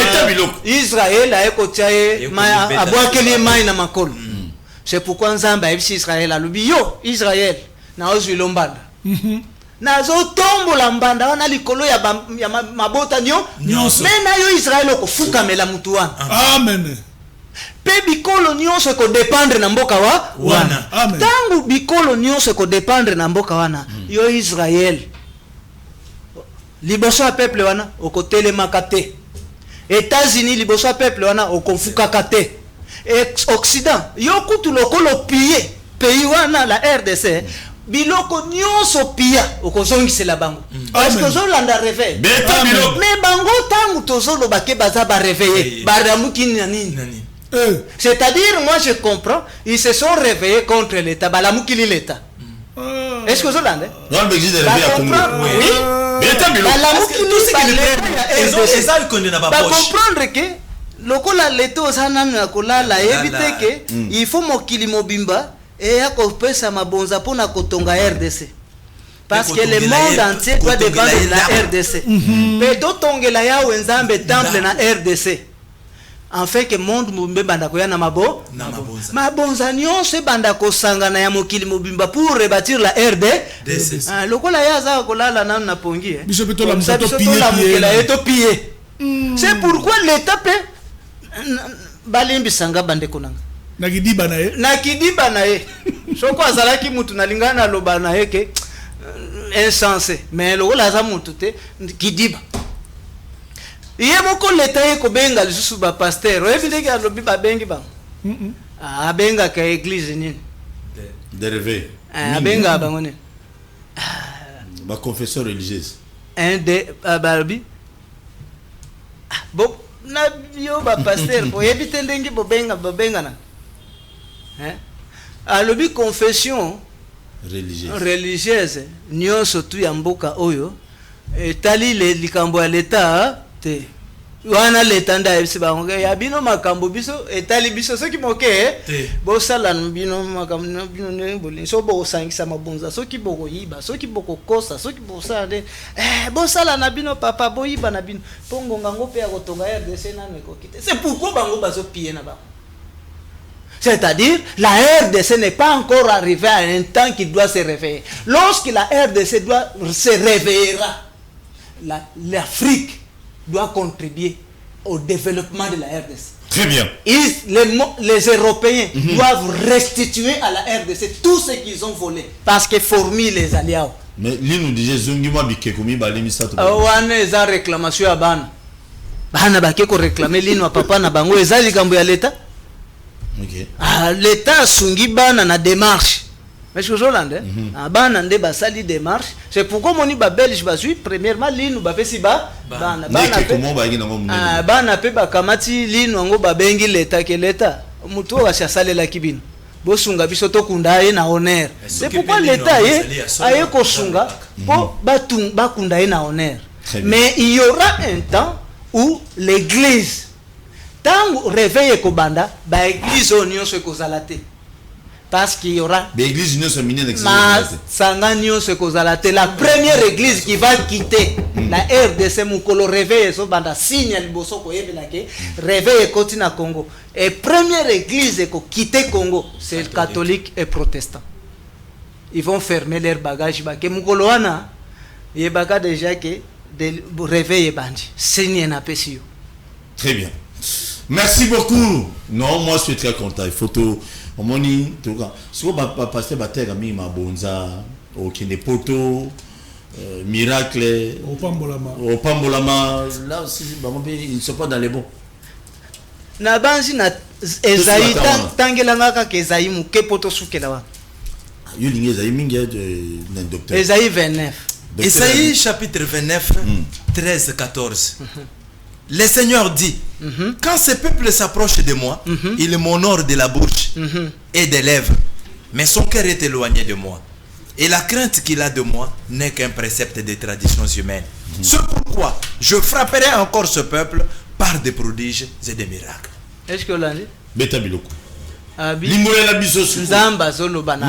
S2: Israël a ekotiaye abwakeli mai na makolo. C'est pourquoi Nzambe a Israël alubi yo Israël na ozwi lombanda. nazo tombola mbanda wana likolo ya mabota nyonso me na yo Israël okofukamela mutu wana.
S3: Amen.
S2: Pe bikolo nyonso ko dépendre na mboka wana.
S3: Amen.
S2: Tangu bikolo nyonso ko dépendre na mboka wana yo Israël liboso ya peuple wana okotelemaka te. États-Unis liboso ya peuple wana okofukaka te. Occident yo kutu lokolo piller pays wana la RDC biloko nyonso pia okozongisela bango parce que zolanda réveil mais bango tangu tozoloba ke baza ba réveiller baramuki nini. C'est-à-dire moi je comprends ils se sont réveillés contre l'état balamuki l'État. Est-ce que zolanda
S1: non mais existe réveil à Congo
S2: oui balamuki l'État ba comprendre que lokola leto osana na kolala éviter que il faut mokili mobimba et à kopesa mabonza pona kotonga RDC parce que le monde entier doit dépendre de la RDC mais tongela ya wenzambe temple na RDC en fait que monde mobimba banda koya na mabonza nyonso banda kosangana ya mokili mobimba pour rebâtir la RDC lokola ya za kolala na pongi
S3: biso la
S2: piller c'est pourquoi l'état peut balimbi sanga bande konanga
S3: nakidiba na ye soko
S2: azalaki mutu nalingana loba na ye ke insensé mais lokola za mutu te kidiba ye moko leta ye ko benga lisusu ba pasteur oyebindeki alobi babengi bango abenga ka église nini
S1: de réveil
S2: abenga bango nini
S1: ba confesseur religieuse
S2: un de balobi bo na yo ba pasteur bo yebite ndengi bobenga na alobi confession religieuse nyonso tu ya mboka oyo etali likambo ya leta te wana leta nda yebisi bango ya bino makambo biso etali biso soki moke bosala bino makambo bino ne boli so bosangisa mabonza soki bokoyiba soki bokokosa soki bosala bosala na bino papa boyiba na bino pongo ngango pe ya kotonga RDC na nekokite c'est pourquoi bango bazopiller na bango. C'est-à-dire, la RDC n'est pas encore arrivée à un temps qu'il doit se réveiller. Lorsque la RDC se réveillera, l'Afrique doit contribuer au développement de la RDC.
S1: Très bien.
S2: Les Européens doivent restituer à la RDC tout ce qu'ils ont volé. Parce que fourmi les alliés.
S1: Mais lui nous disait Zungima Bikekoumi Balemisato.
S2: Wane eza réclamation ya bana. Bana bakeko réclamer lino papa na bango ezali kambo ya l'État.
S1: Okay.
S2: L'État sungi bana na démarche. Mais je Hollande bana nde basali démarche. C'est pourquoi moni ba belge bazui premièrement linu ba pesi ba bana bana pe ba kamati linu ngo ba bengi l'État que l'État mutu wa salela kibino bosunga biso to kunda ye na honneur. C'est pourquoi l'État aye ko sunga po ba kunda ye na honneur. Mais il y aura un temps où l'église tangu réveille kobanda ba église nyonso ekozalate parce qu'il y aura
S1: l'église nyonso minene
S2: sanga nyonso ekozalate la première église qui va quitter la RDC mukolo réveille so banda signe liboso ko yebela ke réveille continue Congo et première église ko quitter Congo c'est catholique et protestant. Ils vont fermer leurs bagages ba ke mukolo wana yebaka déjà que de réveiller bandi signe na pesio.
S1: Très bien. Merci beaucoup. Non, moi je suis très content. Il faut tout. Au moni, tout cas. Si vous passez battre ami ma bonza, au kinepoto, miracle, au pambolama. Là aussi, ils ne sont pas dans les bons.
S2: Na banzi na Esaïe tangelanga ka Esaïe muke poto sukela wa.
S1: Yo lingi Esaïe mingi na docteur.
S2: Esaïe 29.
S4: Esaïe chapitre 29 13-14. Le Seigneur dit, quand ce peuple s'approche de moi, il m'honore de la bouche et des lèvres, mais son cœur est éloigné de moi. Et la crainte qu'il a de moi n'est qu'un précepte des traditions humaines. C'est pourquoi je frapperai encore ce peuple par des prodiges et des miracles.
S2: Est-ce que l'on dit?
S1: Beta biloko.
S2: Nzamba zoloba na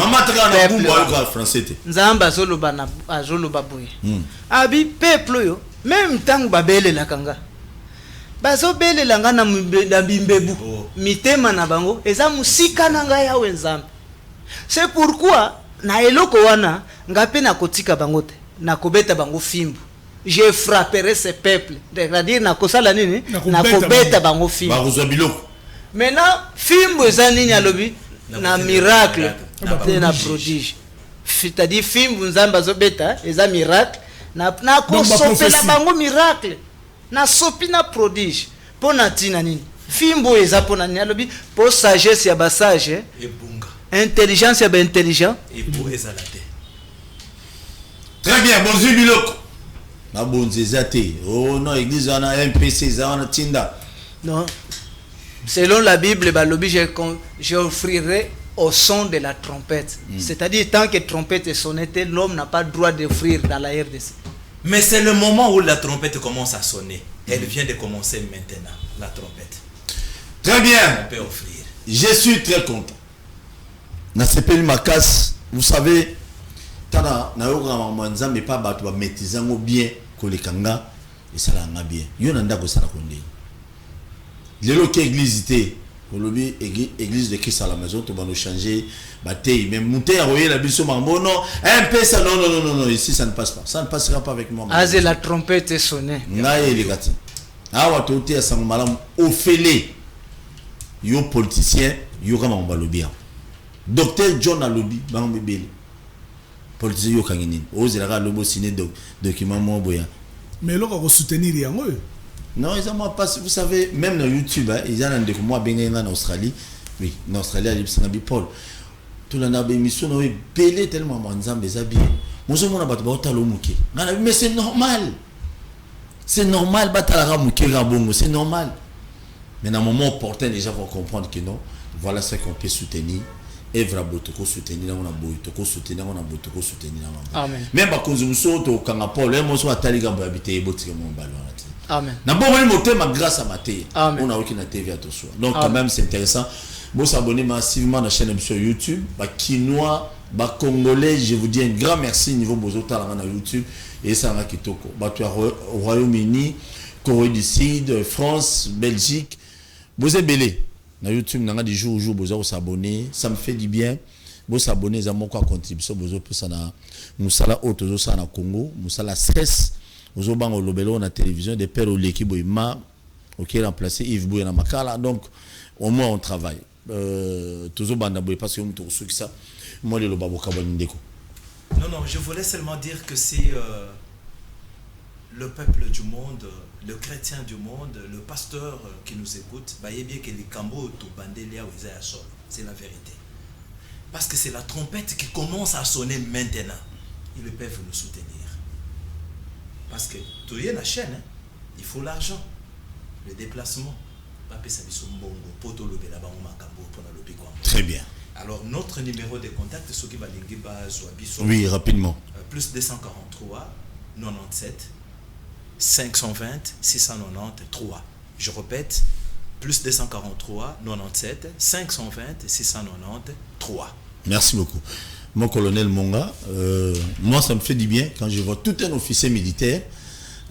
S2: Nzamba zoloba na azoloba boye. Abi peuple yo même tangu babele la kanga. Bazo bele langa na mbimbebu mitema na bango eza musika na ngai ya wenzambe. C'est pourquoi na eloko wana ngape na kotika bango te. nakobeta bango fimbu. Je frapperai ce peuple. C'est-à-dire nakosala nini?
S3: Nakobeta
S2: Nakobeta bango fimbu.
S1: Barozwa biloko.
S2: Maintenant, fimbu eza nini alobi? Na miracle, na prodige. C'est-à-dire fimbu nzambe azobeta eza miracle. Na kosopela bango miracle. Na sopi na prodige. Pona tina nini? Fimbu eza pona nini alobi? Po sagesse ya ba sage, intelligence ya ba intelligent.
S4: Et pour ezalate.
S1: Très bien, bonjour biloko. Na bonzi zate. Oh non, église wana MPC za wana tinda.
S2: Non. Selon la Bible, balobi j'offrirai au son de la trompette. C'est-à-dire tant que trompette est sonnée, l'homme n'a pas le droit d'offrir dans la RDC.
S4: Mais c'est le moment où la trompette commence à sonner. Elle vient de commencer maintenant, la trompette.
S1: Très bien.
S4: On peut offrir.
S1: Je suis très content. Na sepeli makas, vous savez, tana na yoga mamanza mais pas batu ba maîtrisant bien kolekanga et ça la bien. Yo nanda ko sala konde. Lelo ke église té, olobi église de Christ à la maison to bano changer batay même monter à royer la biso mambo non, un peu ça non ici ça ne passe pas. Ça ne passera pas avec moi.
S2: As la trompette est sonnée.
S1: Ngaye les gars. Ah wa to té à sang malam ofélé. Yo politicien, yo kama mbalobia. Docteur John Alobi bango bébé. Politicien yo kangini. Ozela lobo signer document mo boya.
S3: Mais là on soutenir yango.
S1: Non, ils ont pas, vous savez, même dans YouTube, ils ont des moi bien en Australie. Oui, en Australie, ils ont Paul. Tout le monde a émission, on est belé tellement manzam des habits. Moi je m'en abattu pas au mouké. Mais c'est normal. C'est normal battre mouké rabongo, c'est normal. Mais dans un moment opportun, les gens vont comprendre que non. Voilà ce qu'on peut soutenir. Evra botoko soutenir on a botoko soutenir on a botoko soutenir.
S2: Amen.
S1: Même ba konzumuso to kanga Paul, moi so atali ga habiter botike mon ballon.
S2: Amen.
S1: N'abord, monter ma grâce à ma télé.
S2: Amen.
S1: On a aucune TV à tout ça. Donc, quand même, c'est intéressant. Vous s'abonnez massivement à la chaîne sur YouTube. Quinois, Congolais, je vous dis un grand merci niveau Bozota à YouTube. Et ça va kitoko. Au Royaume-Uni, Corée du Sud, France, Belgique. Vous êtes belé. Na YouTube, n'a des jours vous s'abonner. Ça me fait du bien. Vous s'abonner, ça m'a quoi contribution. Vous pour ça na Moussala Auto, ça na Congo. Moussala stress. Aux bancs au lobelo na télévision des pères au l'équipe ma ok remplacer Yves Bouya na makala donc au moins on travaille toujours banda boy parce que on tout ça moi le lobabo kabandeko.
S4: Non, je voulais seulement dire que si le peuple du monde, le chrétien du monde, le pasteur qui nous écoute, bah il est bien que les cambo tout bandelia ou Isaïa sol, c'est la vérité. Parce que c'est la trompette qui commence à sonner maintenant. Ils peuvent nous soutenir. Parce que tout est la chaîne, hein? Il faut l'argent, le déplacement.
S1: Très bien.
S4: Alors notre numéro de contact, c'est ce qui va
S1: oui, rapidement.
S4: Plus 243 97 520 693. Je répète, plus 243 97 520 693.
S1: Merci beaucoup. Mon colonel Monga, moi ça me fait du bien quand je vois tout un officier militaire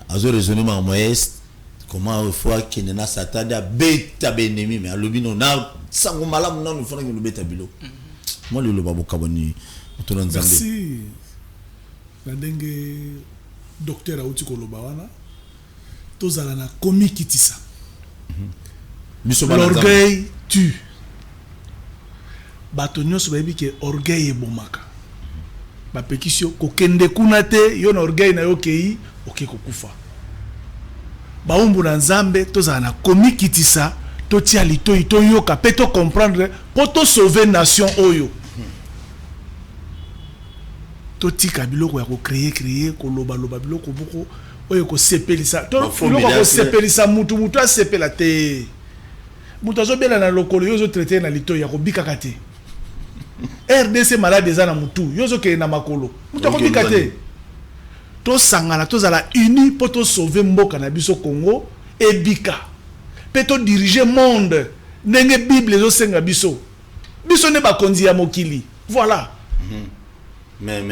S1: à ce raisonnement moyeste comment une fois qu'il n'a satada beta benemi mais à l'obino na sango malam non il faut que le beta bilo moi le babo kaboni to na nzambe
S3: merci la dengue docteur auti koloba wana tozala na komi kitisa l'orgueil tue. Bato nyonso bayebi ke orgueil ebomaka. Bapekisio kokende kuna te yo na orgueil na yo kei oke kokufa. Baumbu na nzambe tozala na komi kitisa totia litoi to yoka pe to comprendre pour to sauver nation oyo. To tika biloko ya ko créer koloba biloko boko oyo ko sepelisa. To biloko ko sepelisa mutu asepela te. Mutu azobela na lokolo yo zo traiter na litoi ya ko bikaka te. RDC malade eza na mutu yozo ke na makolo mutu ko bikate to sangana to zala uni pour to sauver mboka na biso Congo et bika pe to diriger monde ndenge bible zo senga biso ne ba konzi ya mokili voilà.
S1: Mais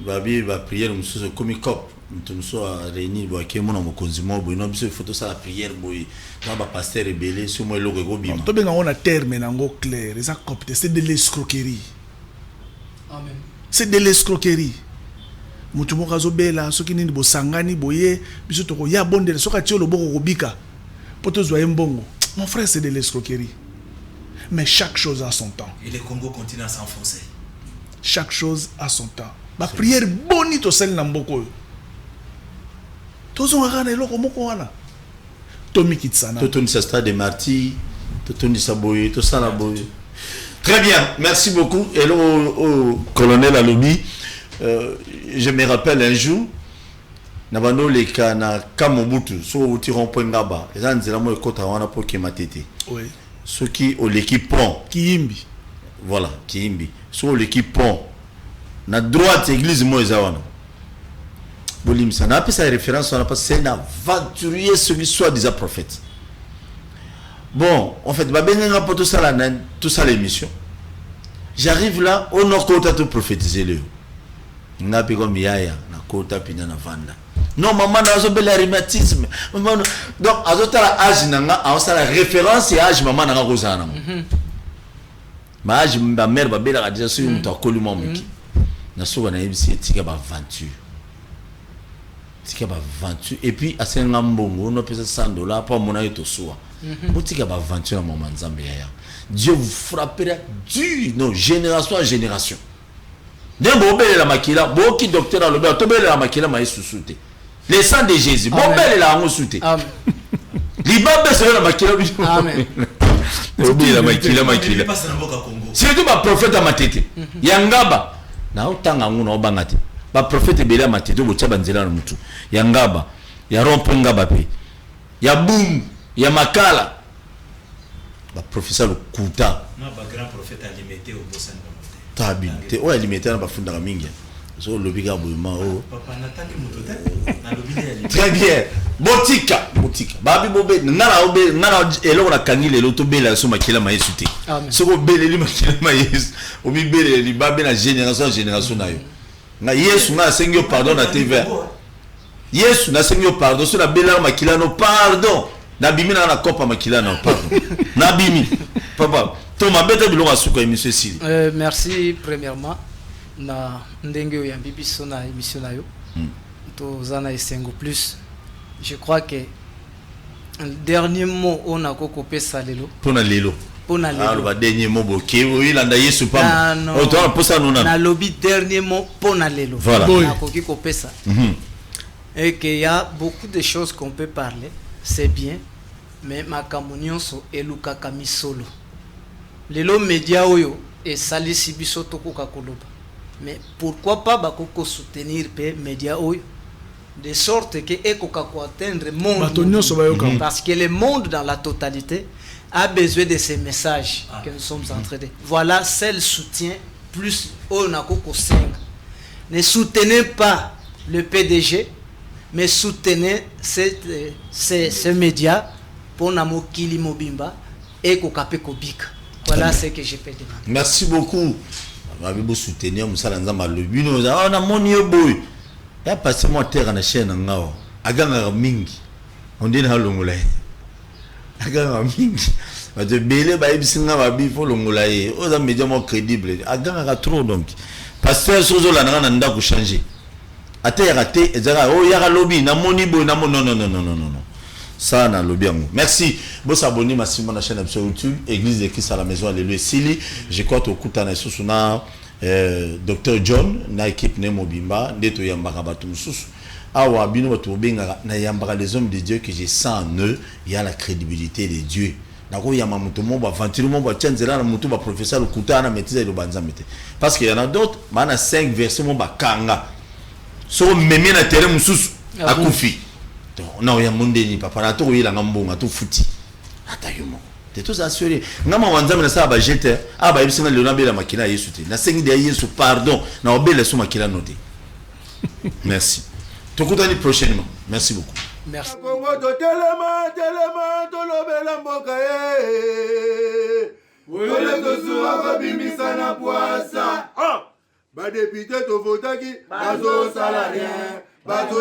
S1: babi ba prière muso comme cop muso a réuni bo ke mona mokonzi mo bo no biso photo ça la prière boy na ba pasteur rebelle sur moi logo go bima
S3: to benga on a terme nango clair eza copte c'est de l'escroquerie.
S2: Amen.
S3: C'est de l'escroquerie. mutu moko azobela soki nini bosangani boye biso toko ya bondele soki atie loboko kobika po tozwa ye mbongo. Mon frère, c'est de l'escroquerie. Mais chaque chose a son temps.
S4: Et le Congo continue à s'enfoncer.
S3: Chaque chose a son temps. Ma prière boni to sel na mboko. Tozo ngana eloko moko wana. Tomi kitsana.
S1: Totoni sa stade de martyrs, totoni sa boye, to sala boye. Très bien, merci beaucoup. Hello au colonel Alobi. Je me rappelle un jour, nabano leka na Kamobutu, so utiron point ngaba. Eza nzela mo ekota wana po kematete.
S3: Oui.
S1: Ce qui au l'équipe pont.
S3: Kiimbi.
S1: Voilà, Kiimbi. So l'équipe pont. Na droite église mo ezawana. Bolim ça n'a pas sa référence, on n'a pas c'est un aventurier celui soit déjà prophète. Bon, en fait, babenga pour tout ça l'émission. J'arrive là, au nord côté tout prophétiser le. N'a pas comme yaya, na côté pina na vanda. Non, maman n'a pas bel rhumatisme. Donc, azota la âge nanga, on sa la référence et âge maman nanga rozana. Ma âge ma mère ba bela déjà sur une tokolu momiki. Na soba na yebisi tika ba aventure. Tika ba aventure et puis à senga mbongo, on a payé $100 pour mon aïe to soa. Tika ba aventure à maman Nzambe yaya. Dieu vous frappera du non génération à génération. D'un bobel la makila, boki docteur à l'obé, tobel la makila ma sous-souté. Le sang de Jésus, bobel la en sous-souté.
S2: Amen.
S1: L'ibabé c'est la makila.
S2: Amen.
S1: Bobel la makila. C'est tout ma prophète à ma tête. Yangaba. Na otanga nguna obangate. Ba prophète bela ma tête bo tshaba nzela na mutu. Yangaba. Ya romponga pe. Ya boum, ya makala. Ba professeur le kuta.
S4: Non, ba grand prophète alimité au Bossan.
S1: Habilité o alimentaire na bafunda mingi so lobika bouma o
S4: papa nataki motote na lobile
S1: très bien botika babi bobe ngana obe ngana eloko na kangi lelo to bela so makila mayesu te so ko beleli makila mayesu o bi beleli babe na génération na yo na yesu na sengyo pardon na TV yesu na sengyo pardon so na bela makila no pardon na bimi na kopa makila no pardon na bimi papa.
S2: Merci premièrement na ndenge ya bibiso na émission na yo to zana esengo plus. Je crois que le dernier mot on a copé ça lelo
S1: pona lelo ah le dernier mot boké oui landa yesu pas on doit posa nona
S2: na lobby dernier mot pona lelo
S1: voilà
S2: na koki copé ça et qu'il y a beaucoup de choses qu'on peut parler, c'est bien, mais makamonion so eluka kami solo. Lelo média oyo et sali sibiso toko kakoloba. Mais pourquoi pas bakoko soutenir pe média oyo de sorte que ekoka ko atteindre monde parce que le monde dans la totalité a besoin de ces messages que nous sommes en train de. Voilà, c'est le soutien plus onakoko senga. Ne soutenez pas le PDG, mais soutenez ces médias pour namokili mobimba et kokape kobika. Voilà ce que je peux dire.
S1: Merci beaucoup. Vous soutenir Moussa Nzamba lobi no za na moni boy. Ya passé moi terre na chaîne ngao. Aganga mingi. On dit na longola. Aganga mingi. Ba de belé ba ibisinga ba bi fo longola ye. O za média mo crédible. Aganga trop donc. Pasteur sozo la na ndako changer. Ate ya raté ezara o ya lobi na moni boy na non. Ça na lobby yango. Merci. Vous abonnez massivement à la chaîne sur YouTube Église de Christ à la maison Alléluia Sili. Je crois que kuta na susu na Dr John na équipe ne mobimba ndeto yambaka batu mususu. Awa bino batu benga na yambaka les hommes de Dieu que je sens en eux, il y a la crédibilité de Dieu. Nako yama mutu mo ba aventure mo ba tshenzela na mutu ba professeur kuta na maîtrise de banza mete. Parce qu'il y en a d'autres, mana 5 versets mo ba kanga. So meme na terrain mususu akufi. Non, il y a monde ni papa na to yela ngambonga to futi atayumo te tous assuré ngama wanzama na saba jete aba ibisinga leona bela makina yesu te na sengi de yesu pardon na obela so makila noté. Merci. Tokutani prochainement. Merci beaucoup.
S2: Merci.
S5: Congo to telema to lobela mboka wele to suwa babimisa na poasa ba député to votaki bazo sala rien bazo